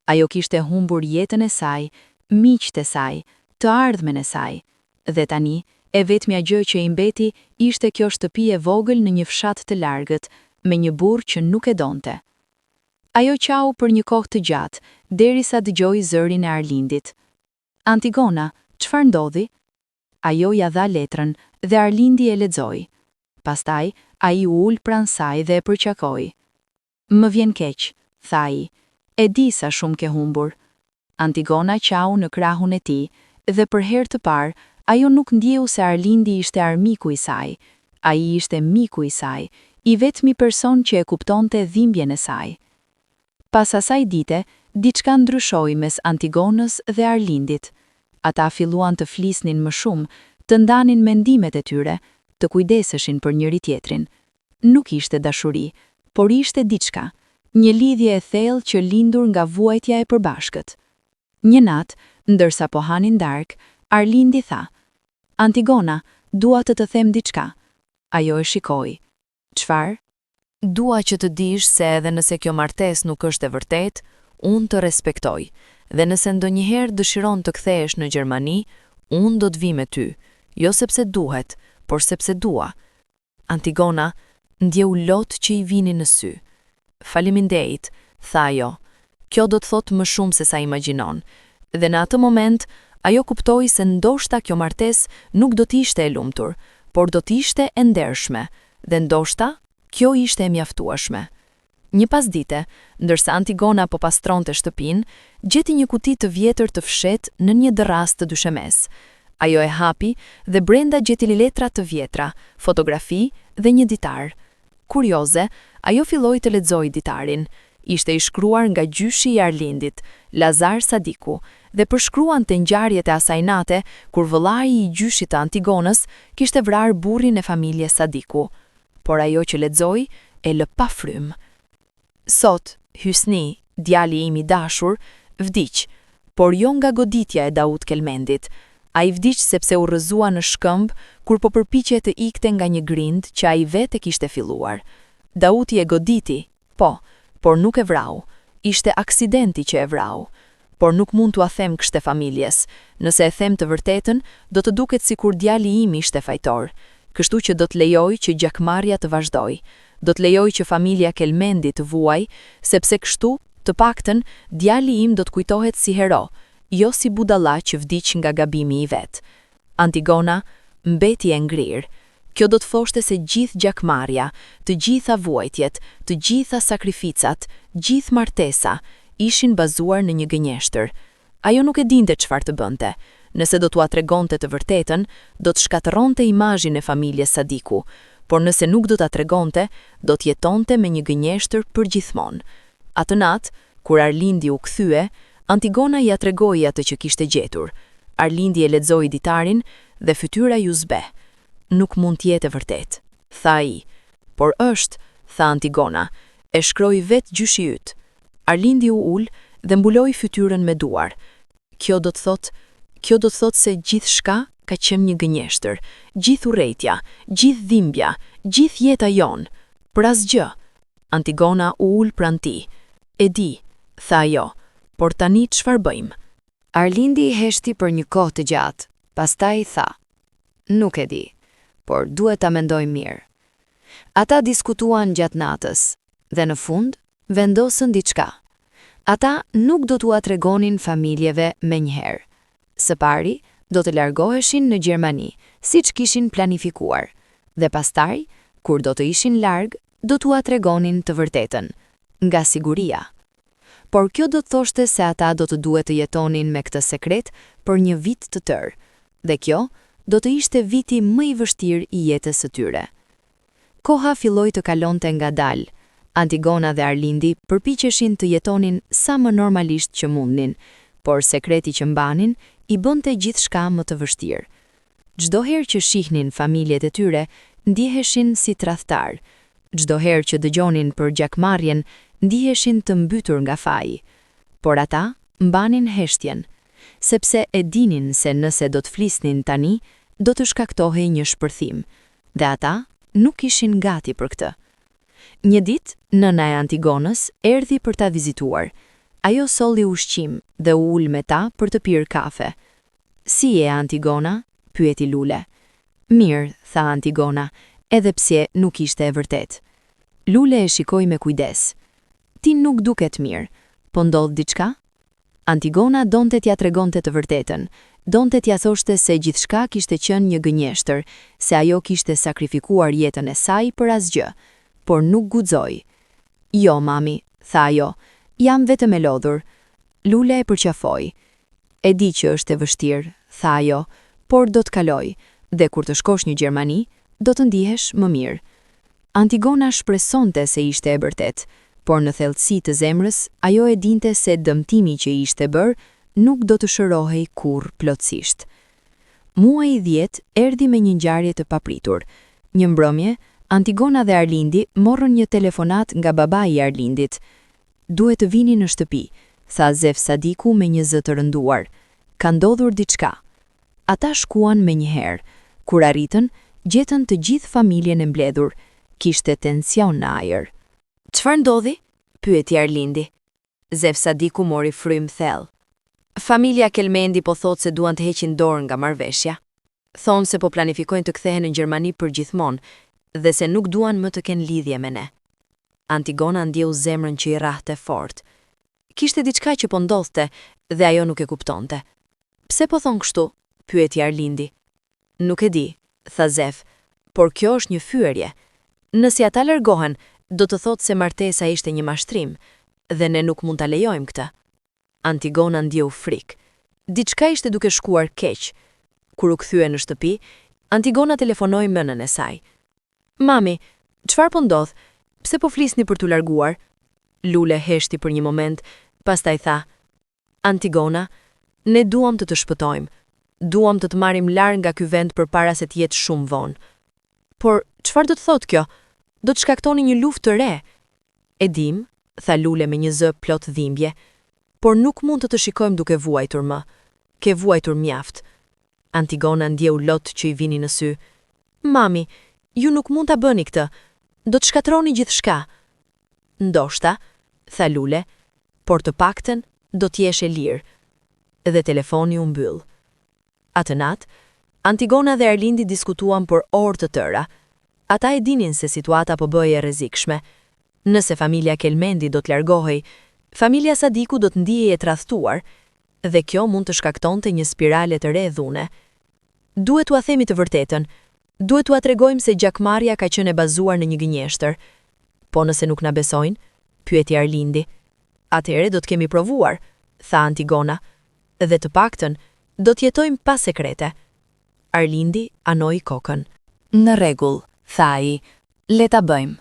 Ajo kishte humbur jetën e saj, miqtë e saj, të ardhmen e saj. Dhe tani, e vetmja gjë që i mbeti ishte kjo shtëpi e vogël në një fshat të largët, me një burr që nuk e donte. Ajo qau për një kohë të gjatë, derisa dëgjoi zërin e Arlindit. Antigona, çfarë ndodhi? Ajo ja dha letrën dhe Arlindi e lexoi. Pastaj, ai u ul pranë saj dhe e përqakoi. Më vjen keq, tha ai. E di sa shumë ke humbur. Antigona qau në krahun e tij dhe për herë të parë Ajo nuk ndjeu se Arlindi ishte armiku i saj. Ai ishte miku i saj, i vetmi person që e kuptonte dhimbjen e saj. Pas asaj dite, diçka ndryshoi mes Antigonës dhe Arlindit. Ata filluan të flisnin më shumë, të ndanin mendimet e tyre, të kujdeseshin për njëri tjetrin. Nuk ishte dashuri, por ishte diçka, një lidhje e thellë që lindur nga vuajtja e përbashkët. Një natë, ndërsa po hanin darkë, Arlindi tha: "Antigona, dua të them diçka." Ajo e shikoi. "Çfarë?" Dua që të dish se edhe nëse kjo martesë nuk është e vërtetë, unë të respektoj, dhe nëse ndonjëherë dëshiron të kthehesh në Gjermani, unë do të vi me ty, jo sepse duhet, por sepse dua. Antigona ndjeu lot që i vini në sy. "Faleminderit," tha ajo. "Kjo do të thotë më shumë se sa imagjinon." Dhe në atë moment, ajo kuptoi se ndoshta kjo martesë nuk do të ishte e lumtur, por do të ishte e ndershme, dhe ndoshta kjo ishte e mjaftueshme. Një pasdite, ndërsa Antigona po pastronte shtëpinë, gjeti një kuti të vjetër të fshetë në një dërras të dyshemes. Ajo e hapi dhe brenda gjeti letra të vjetra, fotografi dhe një ditar. Kurioze, ajo filloi të lexojë ditarin. Ishte i shkruar nga gjyshi i Arlindit, Lazar Sadiku, dhe përshkruante ngjarjet e asaj nate kur vëllai i gjyshit të Antigonës kishte vrarë burrin e familjes Sadiku. Por ajo që lexoi e lë pa frym. "Sot, Hysni, djali im i dashur, vdiq, por jo nga goditja e Daud Kelmendit. Ai vdiq sepse u rrëzua në shkëmb kur po përpiqej të ikte nga një grind që ai vetë kishte filluar. Dauti e goditi, po, por nuk e vrau. Ishte aksidenti që e vrau. Por nuk mund t'ua them kështu familjes. Nëse e them të vërtetën, do të duket sikur djali im ishte fajtor. Kështu që do të lejoj që gjakmarrja të vazhdoj. Do të lejoj që familja Kelmendi të vuaj, sepse kështu, të paktën, djali im do të kujtohet si hero, jo si budalla që vdiq nga gabimi i vet." Antigona mbeti e ngrirë. Kjo do të thoshte se gjithë gjakmarrja, të gjitha vuajtjet, të gjitha sakrificat, gjithë martesa, ishin bazuar në një gënjeshtër. Ajo nuk e dinte çfarë të bënte. Nëse do t'ua tregonte të vërtetën, do të shkatërronte imazhin e familjes Sadiku, por nëse nuk do ta tregonte, do të jetonte me një gënjeshtër përgjithmonë. Atë natë, kur Arlindi u kthye, Antigona ja tregoi atë që kishte gjetur. Arlindi e lexoi ditarin dhe fytyra ju zbe. "Nuk mund të jetë e vërtetë," tha ai. "Por është," tha Antigona, "e shkroi vetë gjyshi yt." Arlindi u ul dhe mbuloi fytyrën me duar. Kjo do të thotë se gjithçka ka qenë një gënjeshtër, gjithë urrejtja, gjithë dhimbja, gjithë jeta jon, për asgjë. Antigona u ul pranë tij. "E di," tha ajo, "por tani çfarë bëjmë?" Arlindi heshti për një kohë të gjatë, pastaj tha: "Nuk e di, por duhet ta mendoj mirë." Ata diskutuan gjatë natës, dhe në fund vendosën diçka. Ata nuk do t'ua tregonin familjeve menjëherë. Së pari, do të largoheshin në Gjermani, siç kishin planifikuar, dhe pastaj, kur do të ishin larg, do t'ua tregonin të vërtetën, nga siguria. Por kjo do të thoshte se ata do të duhet të jetonin me këtë sekret për një vit të tërë, dhe kjo do të ishte viti më i vështirë i jetës së tyre. Koha filloi të kalonte ngadalë. Antigona dhe Arlindi përpiqeshin të jetonin sa më normalisht që mundnin, por sekreti që mbanin i bënte gjithçka më të vështirë. Çdo herë që shihnin familjet e tyre, ndiheshin si tradhtar. Çdo herë që dëgjonin për gjakmarrjen, ndiheshin të mbytur nga faji. Por ata mbanin heshtjen, sepse e dinin se nëse do të flisnin tani, do të shkaktohej një shpërthim, dhe ata nuk ishin gati për këtë. Një ditë, nëna e Antigonës erdhi për ta vizituar. Ajo solli ushqim dhe u ul me ta për të pirë kafe. "Si e Antigona?" pyeti Lule. "Mirë," tha Antigona, edhe pse nuk ishte e vërtetë. Lule e shikoi me kujdes. "Ti nuk duket mirë, po ndodh diçka?" Antigona donte t'ja tregonte të vërtetën, donte t'ja thoshte se gjithçka kishte qenë një gënjeshtër, se ajo kishte sakrifikuar jetën e saj për asgjë, por nuk guxoi. "Jo, mami," tha ajo, "jam vetëm e lodhur." Lule e përqafoi. "E di që është e vështirë," tha ajo, por do të kaloj, dhe kur të shkosh në Gjermani, do të ndihesh më mirë. Antigona shpresonte se ishte e vërtet, por në thellësi të zemrës, ajo e dinte se dëmtimi që ishte bërë nuk do të shërohej kurrë plotësisht. Muaji 10 erdhi me një ngjarje të papritur. Një mbrëmje, Antigona dhe Arlindi morën një telefonat nga babai i Arlindit. "Duhet të vini në shtëpi," tha Zef Sadiku me një zë të rënduar. "Ka ndodhur diçka." Ata shkuan me një herë. Kur arritën, gjetën të gjithë familjen e mbledhur. Kishte tension në ajër. "Çfarë ndodhi?" pyeti Arlindi. Zef Sadiku mori frym thellë. "Familja Kelmendi po thotë se duan të heqin dorë nga marrëveshja. Thonë se po planifikojnë të kthehen në Gjermani për gjithmonë dhe se nuk duan më të kenë lidhje me ne." Antigona ndjeu zemrën që i rrahte fort. Kishte diçka që po ndodhte dhe ajo nuk e kuptonte. "Pse po thon kështu?" pyeti Arlindi. "Nuk e di," tha Zef, "por kjo është një fyerje. Nëse ata largohen, do të thotë se martesa ishte një mashtrim dhe ne nuk mund ta lejojmë këtë." Antigona ndjeu frikë. Diçka ishte duke shkuar keq. Kur u kthye në shtëpi, Antigona telefonoi mënën e saj. "Mami, çfarë po ndodh? Pse po flisni për t'u larguar?" Lule heshti për një moment, pastaj tha: "Antigona, ne duam të të shpëtojmë. Duam të të marrim larg nga ky vend përpara se të jetë shumë vonë." "Por çfarë do të thotë kjo? Do të shkaktoni një luftë të re." "E dim," tha Lule me një zë plot dhimbje, "por nuk mund të të shikojmë duke vuajtur më. Ke vuajtur mjaft." Antigona ndjeu lot që i vini në sy. "Mami, ju nuk mund ta bëni këtë. Do të shkatroni gjithçka." "Ndoshta," tha Lule, "por të paktën do të jesh e lirë." Dhe telefoni u mbyll. Atë natë, Antigona dhe Arlindi diskutuan për orë të tëra. Ata e dinin se situata po bëhej e rrezikshme. Nëse familja Kelmendi do të largohej, familja Sadiku do të ndihej e tradhtuar, dhe kjo mund të shkaktonte një spirale të re dhune. "Duhet t'ua themi të vërtetën. Duhet t'ua tregojmë se gjakmarrja ka qenë e bazuar në një gënjeshtër." "Po nëse nuk na besojnë?" pyeti Arlindi. "Atëherë do të kemi provuar," tha Antigona, "dhe të paktën do të jetojmë pa sekrete." Arlindi anoi kokën. "Në rregull," tha ai, "le ta bëjmë."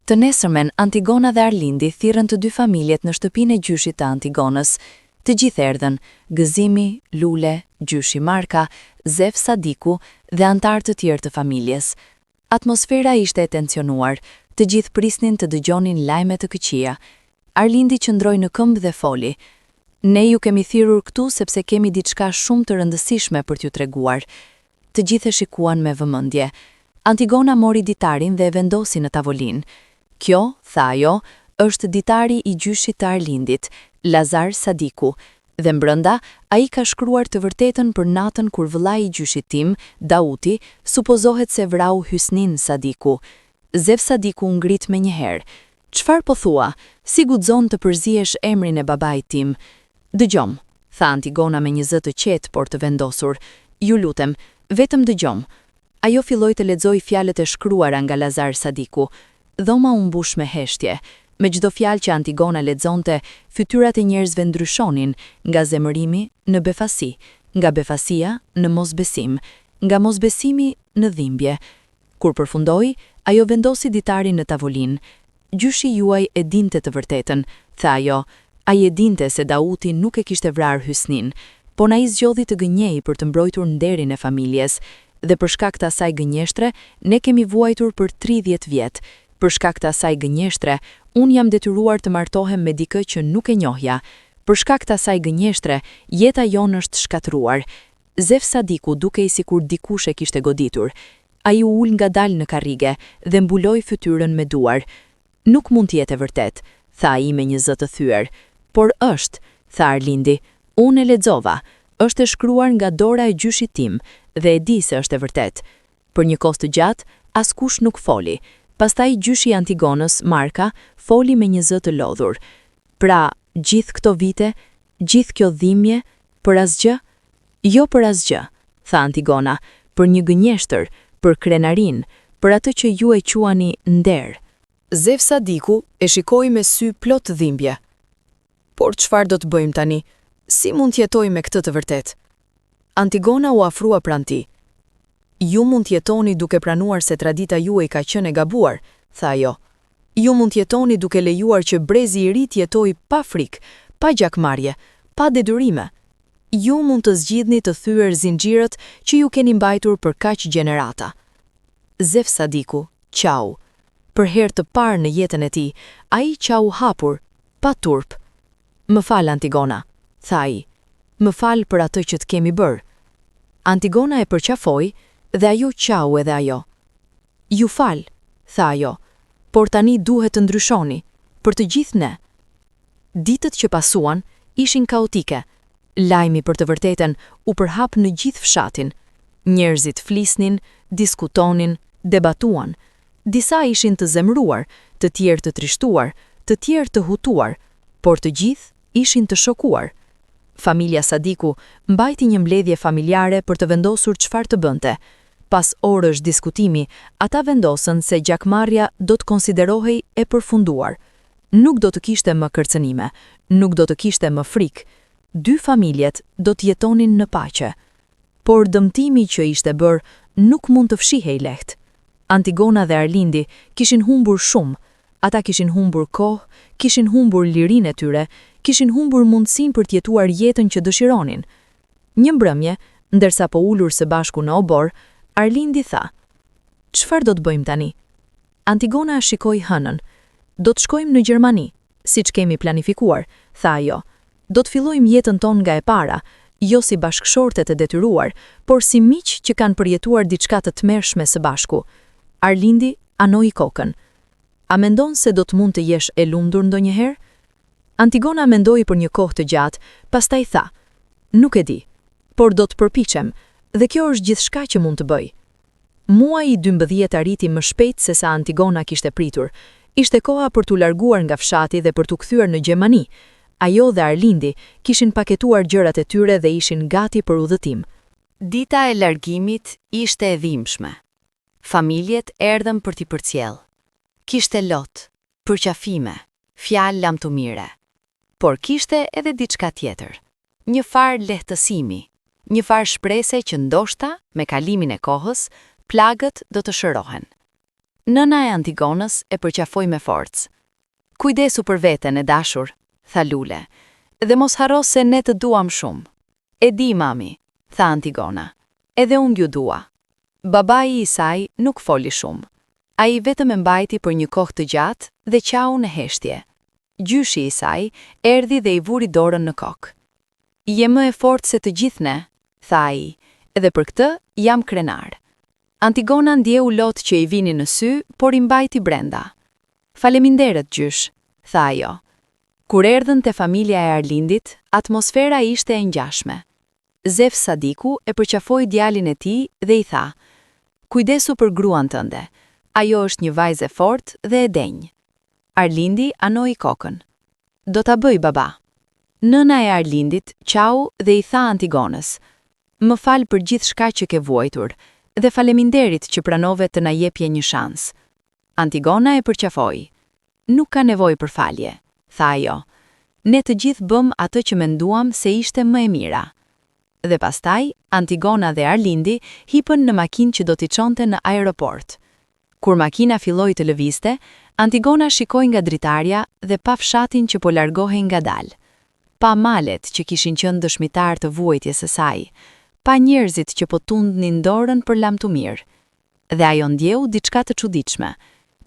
Të nesërmen, Antigona dhe Arlindi thirrën të dy familjet në shtëpinë e gjyshit të Antigonës. Të gjithë erdhën: Gëzimi, Lule, gjyshi Marka, Zef Sadiku dhe antar të tjerë të familjes. Atmosfera ishte e tensionuar, të gjithë prisnin të dëgjonin lajme të këqija. Arlindi qëndroi në këmbë dhe foli: "Ne ju kemi thirrur këtu sepse kemi diçka shumë të rëndësishme për t'ju treguar." Të gjithë e shikuan me vëmendje. Antigona mori ditarin dhe e vendosi në tavolinë. "Kjo," tha ajo, "është ditari i gjyshit të Arlindit, Lazar Sadiku, dhe mbrënda ai ka shkruar të vërtetën për natën kur vëllai i gjyshit tim, Dauti, supozohet se vrau Hysnin Sadiku." Zef Sadiku ngrit me një herë. "Çfarë po thua? Si guxon të përzihesh emrin e babait tim?" "Dëgjom," tha Antigona me një zë të qetë por të vendosur. "Ju lutem, vetëm dëgjom." Ajo filloi të lexoj fjalët e shkruara nga Lazar Sadiku. Dhoma u mbush me heshtje. Me çdo fjalë që Antigona lexonte, fytyrat e njerëzve ndryshonin, nga zemërimi në befasi, nga befasia në mosbesim, nga mosbesimi në dhimbje. Kur përfundoi, ajo vendosi ditarin në tavolinë. "Gjyshi juaj e dinte të vërtetën," tha ajo. "Ai e dinte se Dauti nuk e kishte vrarë Hysnin, por ai zgjodhi të gënjej për të mbrojtur nderin e familjes, dhe për shkak të asaj gënjeshtre, ne kemi vuajtur për 30 vjet. Për shkak të asaj gënjeshtre, unë jam detyruar të martohem me dikë që nuk e njohja. Për shkak të asaj gënjeshtre, jeta jonë është shkatruar." Zef Sadiku dukej sikur dikush e kishte goditur. Ai u ul ngadalë në karrige dhe mbuloi fytyrën me duar. "Nuk mund të jetë e vërtet," tha ai me një zë të thyer. "Por është," tha Arlindi. "Unë e lexova. Është e shkruar nga dora e gjyshit tim dhe e di se është e vërtet." Për një kohë të gjatë, askush nuk foli. Pastaj gjyshi i Antigonës, Marka, foli me një zë të lodhur. "Pra, gjithë këto vite, gjithë kjo dhimbje, për asgjë?" "Jo për asgjë," tha Antigona, "për një gënjeshtër, për krenarin, për atë që ju e quani nder." Zef Sadiku e shikoi me sy plot dhimbje. "Por çfarë do të bëjmë tani? Si mund të jetojmë me këtë të vërtet?" Antigona u afrua pranë tij. Ju mund t'jetoni duke pranuar se tradita juaj ka qenë e gabuar, tha ajo. Ju mund t'jetoni duke lejuar që brezi i ri t'jetojë pa frikë, pa gjakmarrje, pa detyrime. Ju mund të zgjidhni të thyer zinxhirët që ju keni mbajtur për kaq gjenerata. Zef Sadiku qau. Për herë të parë në jetën e tij, ai qau hapur, pa turp. Më fal Antigona, tha ai. Më fal për atë që të kemi bërë. Antigona e përqafoi dhe ajo qau edhe ajo. Ju fal, tha ajo, por tani duhet të ndryshoni, për të gjithë ne. Ditët që pasuan ishin kaotike. Lajmi për të vërtetën u përhap në gjithë fshatin. Njerëzit flisnin, diskutonin, debatuan. Disa ishin të zemruar, të tjerë të trishtuar, të tjerë të hutuar, por të gjithë ishin të shokuar. Familja Sadiku mbajti një mbledhje familjare për të vendosur çfarë të bënte. Pas orësh diskutimi, ata vendosën se gjakmarrja do të konsiderohej e përfunduar. Nuk do të kishte më kërcënime, nuk do të kishte më frikë. Dy familjet do të jetonin në paqe. Por dëmtimi që ishte bërë nuk mund të fshihej lehtë. Antigona dhe Arlindi kishin humbur shumë. Ata kishin humbur kohë, kishin humbur lirinë e tyre, kishin humbur mundësinë për të jetuar jetën që dëshironin. Një mbrëmje, ndërsa po ulur së bashku në obor, Arlindi tha: "Çfarë do të bëjmë tani?" Antigona shikoi hënën. "Do të shkojmë në Gjermani, siç kemi planifikuar," tha ajo. "Do të fillojmë jetën tonë nga e para, jo si bashkëshorte të detyruar, por si miq që kanë përjetuar diçka të tmerrshme së bashku." Arlindi anoi kokën. "A mendon se do të mund të jesh e lumtur ndonjëherë?" Antigona mendoi për një kohë të gjatë, pastaj tha: "Nuk e di, por do të përpiqem, dhe kjo është gjithçka që mund të bëj." Muaji i 12 arriti më shpejt se sa Antigona kishte pritur. Ishte koha për t'u larguar nga fshati dhe për t'u kthyer në Gjermani. Ajo dhe Arlindi kishin paketuar gjërat e tyre dhe ishin gati për udhëtim. Dita e largimit ishte e dhimbshme. Familjet erdhën për t'i përcjell. Kishte lot, përqafime, fjalë lamtumire. Por kishte edhe diçka tjetër. Një farë lehtësimi, një farë shprese që ndoshta, me kalimin e kohës, plagët do të shërohen. Nëna e Antigonës e përqafoi me forcë. "Kujdesu për veten e dashur," tha Lule, "dhe mos harro se ne të duam shumë." "E di, mami," tha Antigona, "edhe unë ju dua." Babai i saj nuk foli shumë. Ai vetëm e mbajti për një kohë të gjatë dhe qau në heshtje. Gjyshi i saj erdhi dhe i vuri dorën në kokë. "Je më e fortë se të gjithë ne," tha ai, "edhe për këtë jam krenar." Antigona ndjeu lot që i vini në sy, por i mbajti brenda. "Faleminderit, gjysh," tha ajo. Kur erdhën te familja e Arlindit, atmosfera ishte e ngjashme. Zef Sadiku e përqafoi djalin e tij dhe i tha: "Kujdesu për gruan tënde. Ajo është një vajzë e fortë dhe e denjë." Arlindi anoi kokën. "Do ta bëj, baba." Nëna e Arlindit qau dhe i tha Antigonës: "Më fal për gjithçka që ke vuajtur dhe faleminderit që pranove të na jepje një shans." Antigona e përqafoi. "Nuk ka nevojë për falje," tha ajo. "Ne të gjithë bëm atë që menduam se ishte më e mira." Dhe pastaj, Antigona dhe Arlindi hipën në makinë që do t'i çonte në aeroport. Kur makina filloi të lëvizte, Antigona shikoi nga dritarja dhe pa fshatin që po largohej ngadalë. Pa malet që kishin qenë dëshmitar të vuajtjes së saj, pa njerëzit që po tundnin dorën për lamtumir. Dhe ajo ndjeu diçka të çuditshme,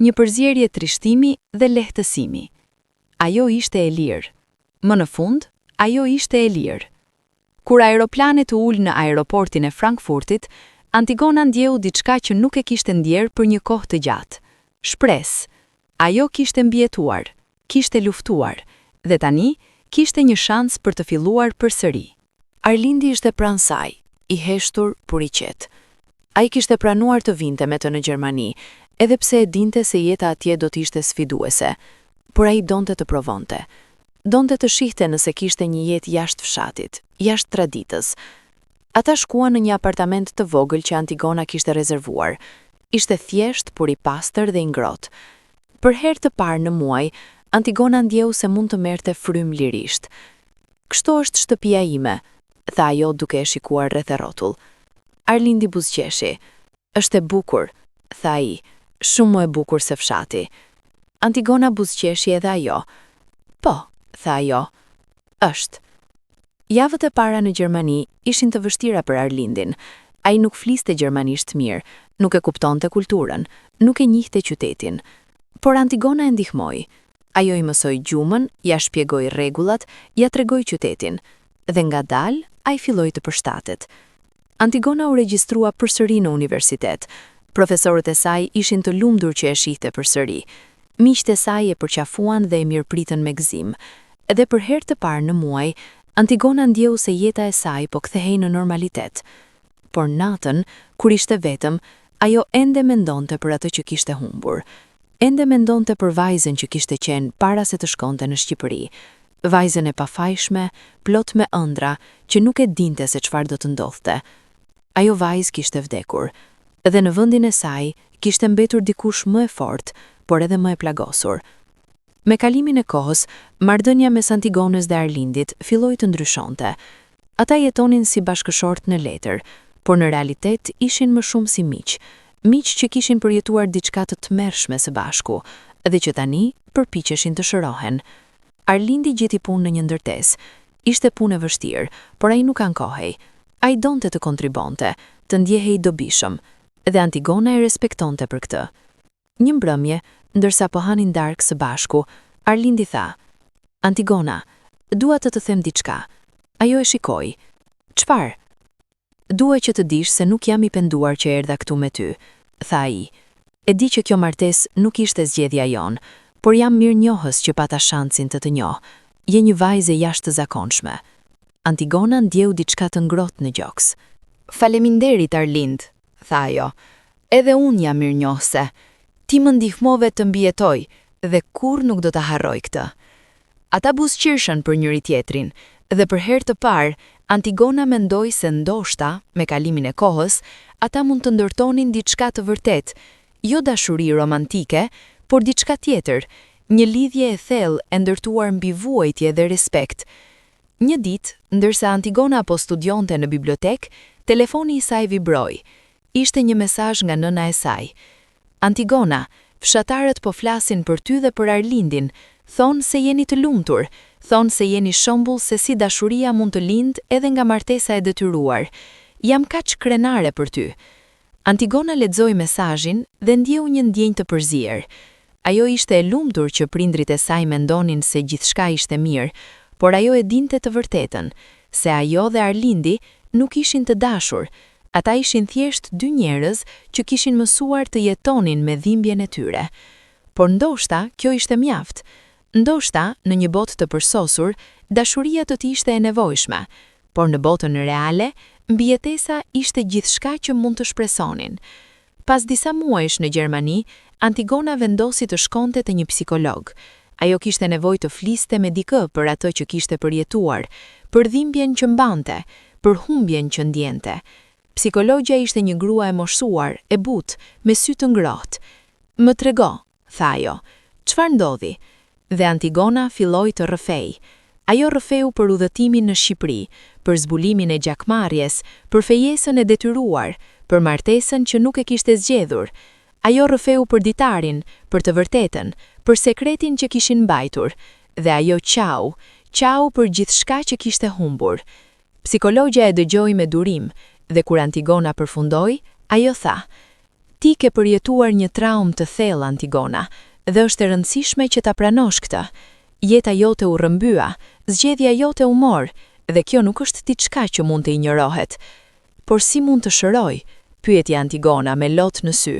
një përzierje trishtimi dhe lehtësimi. Ajo ishte e lirë. Më në fund, ajo ishte e lirë. Kur aeroplanet u ul në aeroportin e Frankfurtit, Antigona ndjeu diçka që nuk e kishte ndjerë për një kohë të gjatë. Shpresë. Ajo kishte mbijetuar, kishte luftuar, dhe tani kishte një shans për të filluar përsëri. Arlindi ishte pranë saj, i heshtur por i qetë. Ai kishte pranuar të vinte me të në Gjermani, edhe pse e dinte se jeta atje do të ishte sfiduese, por ai donte të provonte. Donte të shihte nëse kishte një jetë jashtë fshatit, jashtë traditës. Ata shkuan në një apartament të vogël që Antigona kishte rezervuar. Ishte thjesht, por i pastër dhe i ngrohtë. Për herë të parë në muaj, Antigona ndjeu se mund të merrte frym lirisht. "Kështu është shtëpia ime," tha ajo duke e shikuar rreth e rrotull. Arlindi buzëqeshi. Është e bukur, tha ai, shumë më e bukur se fshati. Antigona buzëqeshi edhe ajo. Po, tha ajo. Është. Javët e para në Gjermani ishin të vështira për Arlindin. Ai nuk fliste gjermanisht mirë, nuk e kuptonte kulturën, nuk e njihte qytetin. Por Antigona e ndihmoi. Ajo i mësoi gjumën, ja shpjegoi rregullat, ja tregoi qytetin. Dhe ngadalë ai filloi të përshtatet. Antigona u regjistrua përsëri në universitet. Profesorët e saj ishin të lumtur që e shihte përsëri. Miqtë e saj e përqafuan dhe e mirëpritën me gëzim. Edhe për herë të parë në muaj, Antigona ndjeu se jeta e saj po kthehej në normalitet. Por natën, kur ishte vetëm, ajo ende mendonte për atë që kishte humbur. Ende mendonte për vajzën që kishte qenë para se të shkonte në Shqipëri. Vajzën e pafajshme, plot me ëndra, që nuk e dinte se çfarë do të ndodhte. Ajo vajzë kishte vdekur, dhe në vendin e saj kishte mbetur dikush më e fortë, por edhe më e plagosur. Me kalimin e kohës, marrëdhënia mes Antigonës dhe Arlindit filloi të ndryshonte. Ata jetonin si bashkëshort në letër, por në realitet ishin më shumë si miq. Miq që kishin përjetuar diçka të tmerrshme së bashku, dhe që tani përpiqeshin të shërohen. Arlindi gjeti punë në një ndërtesë. Ishte punë e vështirë, por ai nuk ankohej. Ai donte të kontribonte, të ndjehej dobishëm, dhe Antigona e respektonte për këtë. Një mbrëmje, ndërsa po hanin darkë së bashku, Arlindi tha: Antigona, dua të them diçka. Ajo e shikoi. Çfarë? Dua që të dish se nuk jam i penduar që erdha këtu me ty, tha ai. E di që kjo martesë nuk ishte zgjedhja jon, por jam mirënjohës që pata shansin të njoh. Je një vajzë e jashtëzakonshme. Antigona ndjeu diçka të ngrohtë në gjoks. Faleminderit Arlind, tha ajo. Edhe unë jam mirënjohëse. Ti më ndihmove të mbijetoj dhe kur nuk do ta harroj këtë. Ata buzëqirshën për njëri tjetrin, dhe për herë të parë Antigona mendoi se ndoshta, me kalimin e kohës, ata mund të ndërtonin diçka të vërtet, jo dashuri romantike, por diçka tjetër, një lidhje e thellë e ndërtuar mbi vuajtje dhe respekt. Një ditë, ndërsa Antigona po studionte në bibliotek, telefoni i saj vibroi. Ishte një mesazh nga nëna e saj. Antigona, fshatarët po flasin për ty dhe për Arlindin, thonë se jeni të lumtur, thonë se jeni shembull se si dashuria mund të lindë edhe nga martesa e detyruar. Jam kaq krenare për ty. Antigona lexoi mesazhin dhe ndjeu një ndjenjë të përzier. Ajo ishte e lumtur që prindrit e saj mendonin se gjithçka ishte mirë, por ajo e dinte të vërtetën, se ajo dhe Arlindi nuk ishin të dashur. Ata ishin thjesht dy njerëz që kishin mësuar të jetonin me dhimbjen e tyre. Por ndoshta kjo ishte mjaft. Ndoshta, në një botë të përsosur, dashuria do të ishte e nevojshme, por në botën reale, mbijetesa ishte gjithçka që mund të shpresonin. Pas disa muajsh në Gjermani, Antigona vendosi të shkonte te një psikolog. Ajo kishte nevojë të fliste me dikë për atë që kishte përjetuar, për dhimbjen që mbante, për humbjen që ndjente. Psikologja ishte një grua e moshuar, e butë, me sy të ngrohtë. Më trego, tha ajo, çfarë ndodhi? Dhe Antigona filloi të rrëfej. Ajo rrëfeu për udhëtimin në Shqipëri, për zbulimin e gjakmarrjes, për fejesën e detyruar, për martesën që nuk e kishte zgjedhur. Ajo rrëfeu për ditarin, për të vërtetën, për sekretin që kishin mbajtur, dhe ajo qau për gjithçka që kishte humbur. Psikologja e dëgjoi me durim, dhe kur Antigona përfundoi, ajo tha: Ti ke përjetuar një traumë të thellë, Antigona, dhe është e rëndësishme që ta pranosh këtë. Jeta jote u rrëmbya, zgjedhja jote u mor, dhe kjo nuk është diçka që mund të injorohet. Por si mund të shëroj? Pyeti Antigona me lot në sy.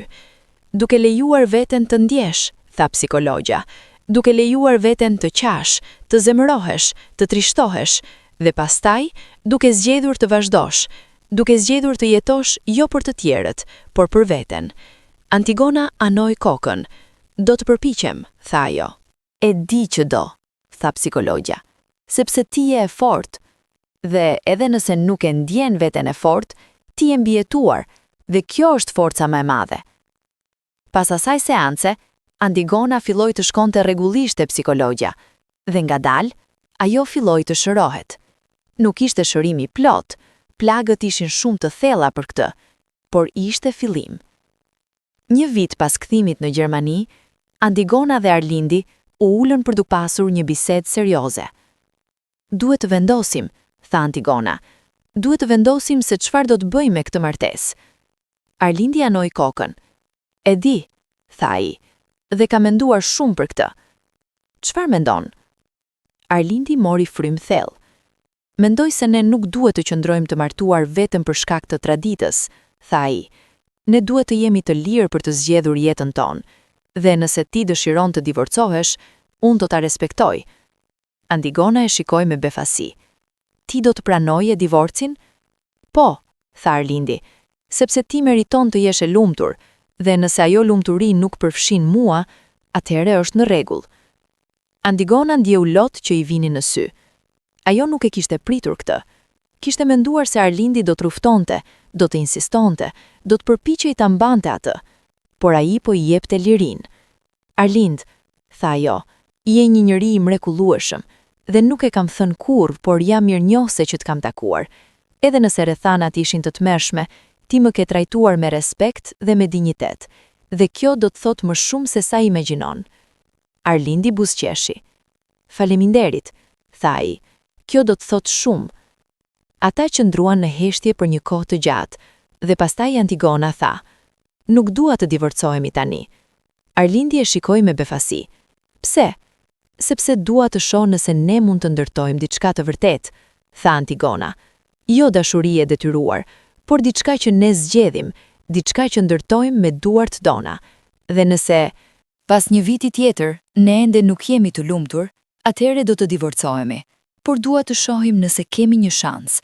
Duke lejuar veten të ndjesh, tha psikologja, duke lejuar veten të qash, të zemërohesh, të trishtohesh, dhe pastaj duke zgjedhur të vazhdosh, duke zgjedhur të jetosh jo për të tjerët, por për veten. Antigona anoi kokën. Do të përpiqem, tha ajo. E di që do, tha psikologja, sepse ti je e fortë, dhe edhe nëse nuk e ndjen veten e fortë, ti je mbijetuar, dhe kjo është forca më e madhe. Pas asaj seance, Antigona filloi të shkonte rregullisht te psikologja, dhe ngadalë, ajo filloi të shërohet. Nuk ishte shërimi plot, plagët ishin shumë të thella për këtë, por ishte fillim. Një vit pas kthimit në Gjermani, Antigona dhe Arlindi u ulën për të pasur një bisedë serioze. Duhet të vendosim, tha Antigona. Duhet të vendosim se çfarë do të bëjmë me këtë martesë. Arlindi anoi kokën. E di, tha ai, dhe ka menduar shumë për këtë. Çfarë mendon? Arlindi mori frym thellë. Mendoj se ne nuk duhet të qëndrojmë të martuar vetëm për shkak të traditës, tha ai. Ne duhet të jemi të lirë për të zgjedhur jetën tonë, dhe nëse ti dëshiron të divorcohesh, unë do ta respektoj. Antigona e shikoi me befasi. Ti do të pranoje divorcin? Po, tha Arlindi, sepse ti meriton të jesh e lumtur, dhe nëse ajo lumturi nuk përfshin mua, atëherë është në rregull. Antigona ndjeu lot që i vinin në sy. Ajo nuk e kishte pritur këtë. Kishte menduar se Arlindi do të ruftonte, do të insistonte, do të përpiqej ta mbante atë, por ai po i jepte lirinë. Arlind, tha ajo, je një njeri i mrekullueshëm, dhe nuk e kam thënë kurrë, por jam mirënjohëse që të kam takuar. Edhe nëse rrethanat ishin të tmerrshme, ti më ke trajtuar me respekt dhe me dinjitet, dhe kjo do të thotë më shumë se sa imagjinon. Arlindi buzëqeshi. Faleminderit, tha ai. Kjo do të thotë shumë. Ata qëndruan në heshtje për një kohë të gjatë, dhe pastaj Antigona tha: Nuk dua të divorcohemi tani. Arlindi e shikoi me befasi. Pse? Sepse dua të shoh nëse ne mund të ndërtojmë diçka të vërtetë, tha Antigona. Jo dashuri e detyruar, por diçka që ne zgjedhim, diçka që ndërtojmë me duart tona. Dhe nëse pas një viti tjetër ne ende nuk jemi të lumtur, atëherë do të divorcohemi, por dua të shohim nëse kemi një shans.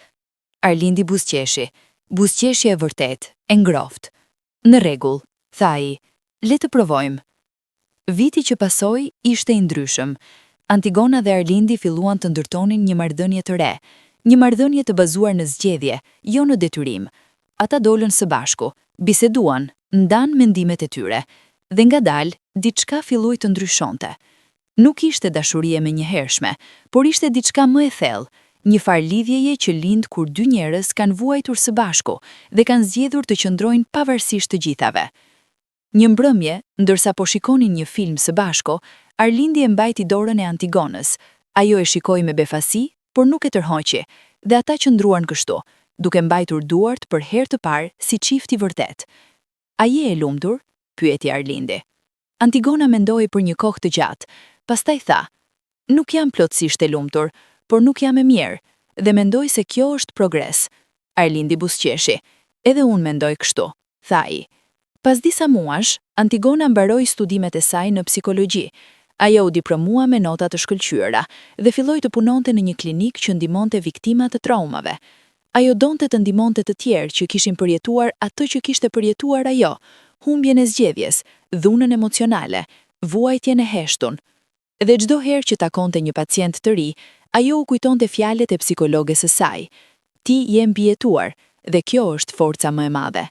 Arlindi buzëqeshi. Buzëqeshje e vërtet, e ngroft. Në rregull, tha ai. Le të provojmë. Viti që pasoi ishte i ndryshëm. Antigona dhe Arlindi filluan të ndërtonin një marrëdhënie të re, një marrëdhënie të bazuar në zgjedhje, jo në detyrim. Ata dolën së bashku, biseduan, ndan mendimet e tyre, dhe ngadalë diçka filloi të ndryshonte. Nuk ishte dashurie menjëhershme, por ishte diçka më e thellë, një farë lidhjeje që lind kur dy njerëz kanë vuajtur së bashku dhe kanë zgjedhur të qëndrojnë pavarësisht të gjithave. Një mbrëmje, ndërsa po shikonin një film së bashku, Arlindi e mbajti dorën e Antigonës. Ajo e shikoi me befasi, por nuk e tërhoqi, dhe ata qëndruan kështu, duke mbajtur duart për herë të parë si çift i vërtet. A je e lumtur? Pyeti Arlindi. Antigona mendoi për një kohë të gjatë, pastaj tha: Nuk jam plotësisht e lumtur, por nuk jam e mirë, dhe mendoj se kjo është progres. Arlindi buzëqeshi. Edhe unë mendoj kështu, tha ai. Pas disa muash, Antigona mbaroi studimet e saj në psikologji. Ajo u diplomua me nota të shkëlqyera dhe filloi të punonte në një klinikë që ndihmonte viktima të traumave. Ajo donte të ndihmonte të tjerë që kishin përjetuar atë që kishte përjetuar ajo, humbjen e zgjedhjes, dhunën emocionale, vuajtjen e heshtun. Dhe çdo herë që takonte një pacient të ri, ajo u kujtonte fjalët e psikologes së saj. Ti je mbijetuar, dhe kjo është forca më e madhe.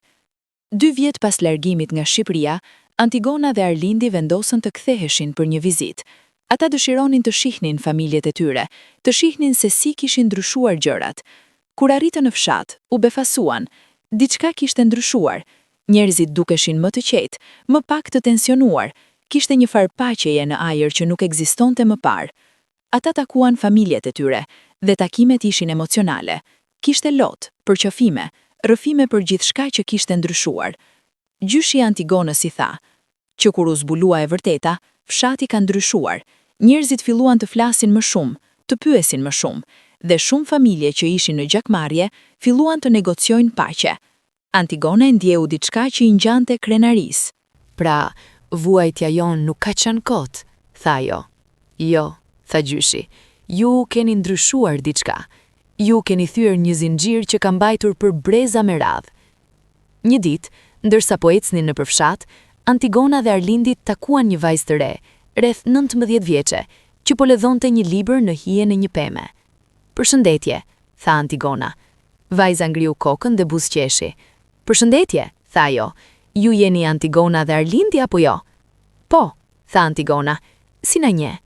2 vjet pas largimit nga Shqipëria, Antigona dhe Arlindi vendosën të ktheheshin për një vizitë. Ata dëshironin të shihnin familjet e tyre, të shihnin se si kishin ndryshuar gjërat. Kur arritën në fshat, u befasuan. Diçka kishte ndryshuar. Njerëzit dukeshin më të qetë, më pak të tensionuar. Kishte një farë paqeje në ajër që nuk ekzistonte më parë. Ata takuan familjet e tyre, dhe takimet ishin emocionale. Kishte lot, përqafime, rrëfime për gjithçka që kishte ndryshuar. Gjyshi i Antigonës i tha, që kur u zbulua e vërteta, fshati ka ndryshuar. Njerëzit filluan të flasin më shumë, të pyesin më shumë, dhe shumë familje që ishin në gjakmarrje filluan të negociojnë paqe. Antigona ndjeu diçka që i ngjante krenarisë. Pra, vuajtja jon nuk ka qenë kot, tha ajo. Jo, tha gjyshi, ju keni ndryshuar diçka. Ju keni thyer një zinxhir që ka mbajtur për breza me radhë. Një ditë, ndërsa po ecnin në përfshat, Antigona dhe Arlindi takuan një vajzë të re, rreth 19 vjeçe, që po lexonte një libër në hijen e një peme. Përshëndetje, tha Antigona. Vajza ngriu kokën dhe buzëqeshi. Përshëndetje, tha ajo. Ju jeni Antigona dhe Arlindi apo jo? Po, tha Antigona. Si na nje?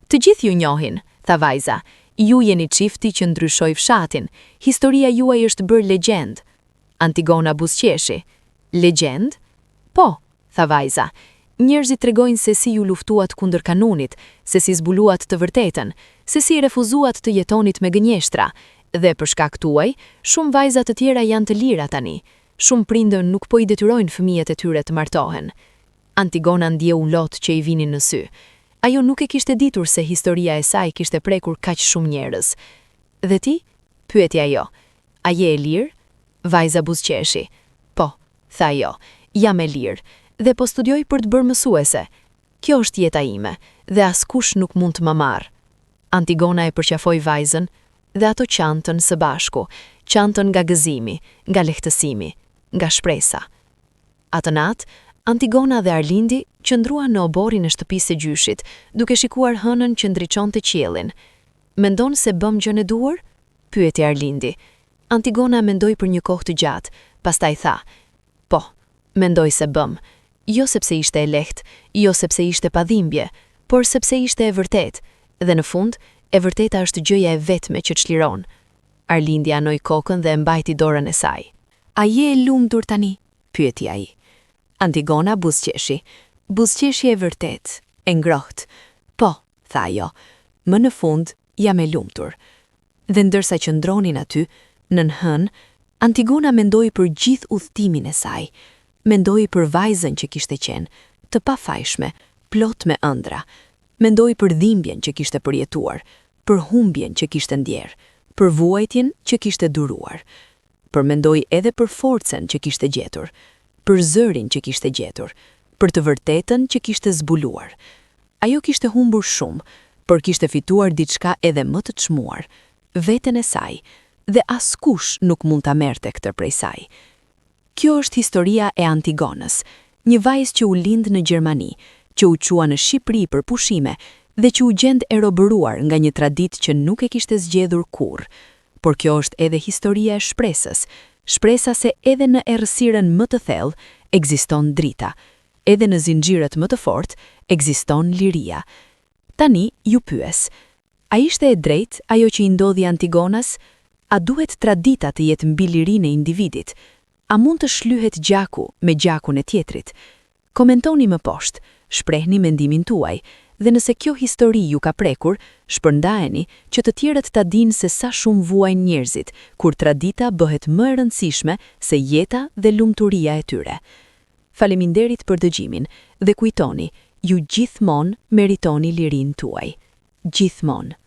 Të gjithë ju njohin, tha vajza. Ju jeni çifti që ndryshoi fshatin. Historia juaj është bërë legjend. Antigona buzëqeshi. Legjend? Po, tha vajza. Njerëzit tregojnë se si ju luftuat kundër kanunit, se si zbuluat të vërtetën, se si refuzuat të jetonit me gënjeshtra, dhe për shkak tuaj, shumë vajza të tjera janë të lira tani. Shumë prindër nuk po i detyrojnë fëmijët e tyre të martohen. Antigona ndjeu lot që i vinin në sy. Ajo nuk e kishte ditur se historia e saj kishte prekur kaq shumë njerëz. Dhe ti? Pyeti ajo. A je e lirë? Vajza buzëqeshi. Po, tha ajo, jam e lirë, dhe po studioj për të bërë mësuese. Kjo është jeta ime, dhe askush nuk mund të më marrë. Antigona e përqafoi vajzën, dhe ato qantën së bashku, qantën nga gëzimi, nga lehtësimi, nga shpresa. Atë natë, Antigona dhe Arlindi qëndruan në oborin e shtëpisë së gjyshit, duke shikuar hënën që ndriçonte qiellin. Mendon se bëm gjën e duhur? Pyeti Arlindi. Antigona mendoi për një kohë të gjatë, pastaj tha: Po, mendoj se bëm. Jo sepse ishte e lehtë, jo sepse ishte pa dhimbje, por sepse ishte e vërtetë, dhe në fund, e vërteta është gjëja e vetme që të çliron. Arlindi anoi kokën dhe e mbajti dorën e saj. A je e lumtur tani? Pyeti ai. Antigona buzëqeshi. Buzëqeshi e vërtet, e ngrohtë. Po, tha ajo, më në fund jam e lumtur. Dhe ndërsa qëndronin aty, nën hënë, Antigona mendoi për gjithë udhëtimin e saj. Mendoi për vajzën që kishte qenë, të pafajshme, plot me ëndra. Mendoi për dhimbjen që kishte përjetuar, për humbjen që kishte ndjerë, për vuajtjen që kishte duruar. Përmendoi edhe për forcën që kishte gjetur, për zërin që kishte gjetur, për të vërtetën që kishte zbuluar. Ajo kishte humbur shumë, por kishte fituar diçka edhe më të çmuar, veten e saj, dhe askush nuk mund ta merrte këtë prej saj. Kjo është historia e Antigonës, një vajzë që u lind në Gjermani, që u qua në Shqipëri për pushime dhe që u gjend e robëruar nga një traditë që nuk e kishte zgjedhur kurrë. Por kjo është edhe historia e shpresës, shpresa se edhe në errësirën më të thellë ekziston drita, edhe në zinxhirët më të fortë ekziston liria. Tani ju pyes, a ishte e drejtë ajo që i ndodhi Antigonas? A duhet tradita të jetë mbi lirinë e individit? A mund të shlyhet gjaku me gjakun e tjetrit? Komentoni më poshtë, shprehni mendimin tuaj, dhe nëse kjo histori ju ka prekur, shpërndajeni që të tjerët ta dinë se sa shumë vuajnë njerëzit, kur tradita bëhet më e rëndësishme se jeta dhe lumturia e tyre. Faleminderit për dëgjimin dhe kujtoni, ju gjithmonë meritoni lirinë tuaj. Gjithmonë.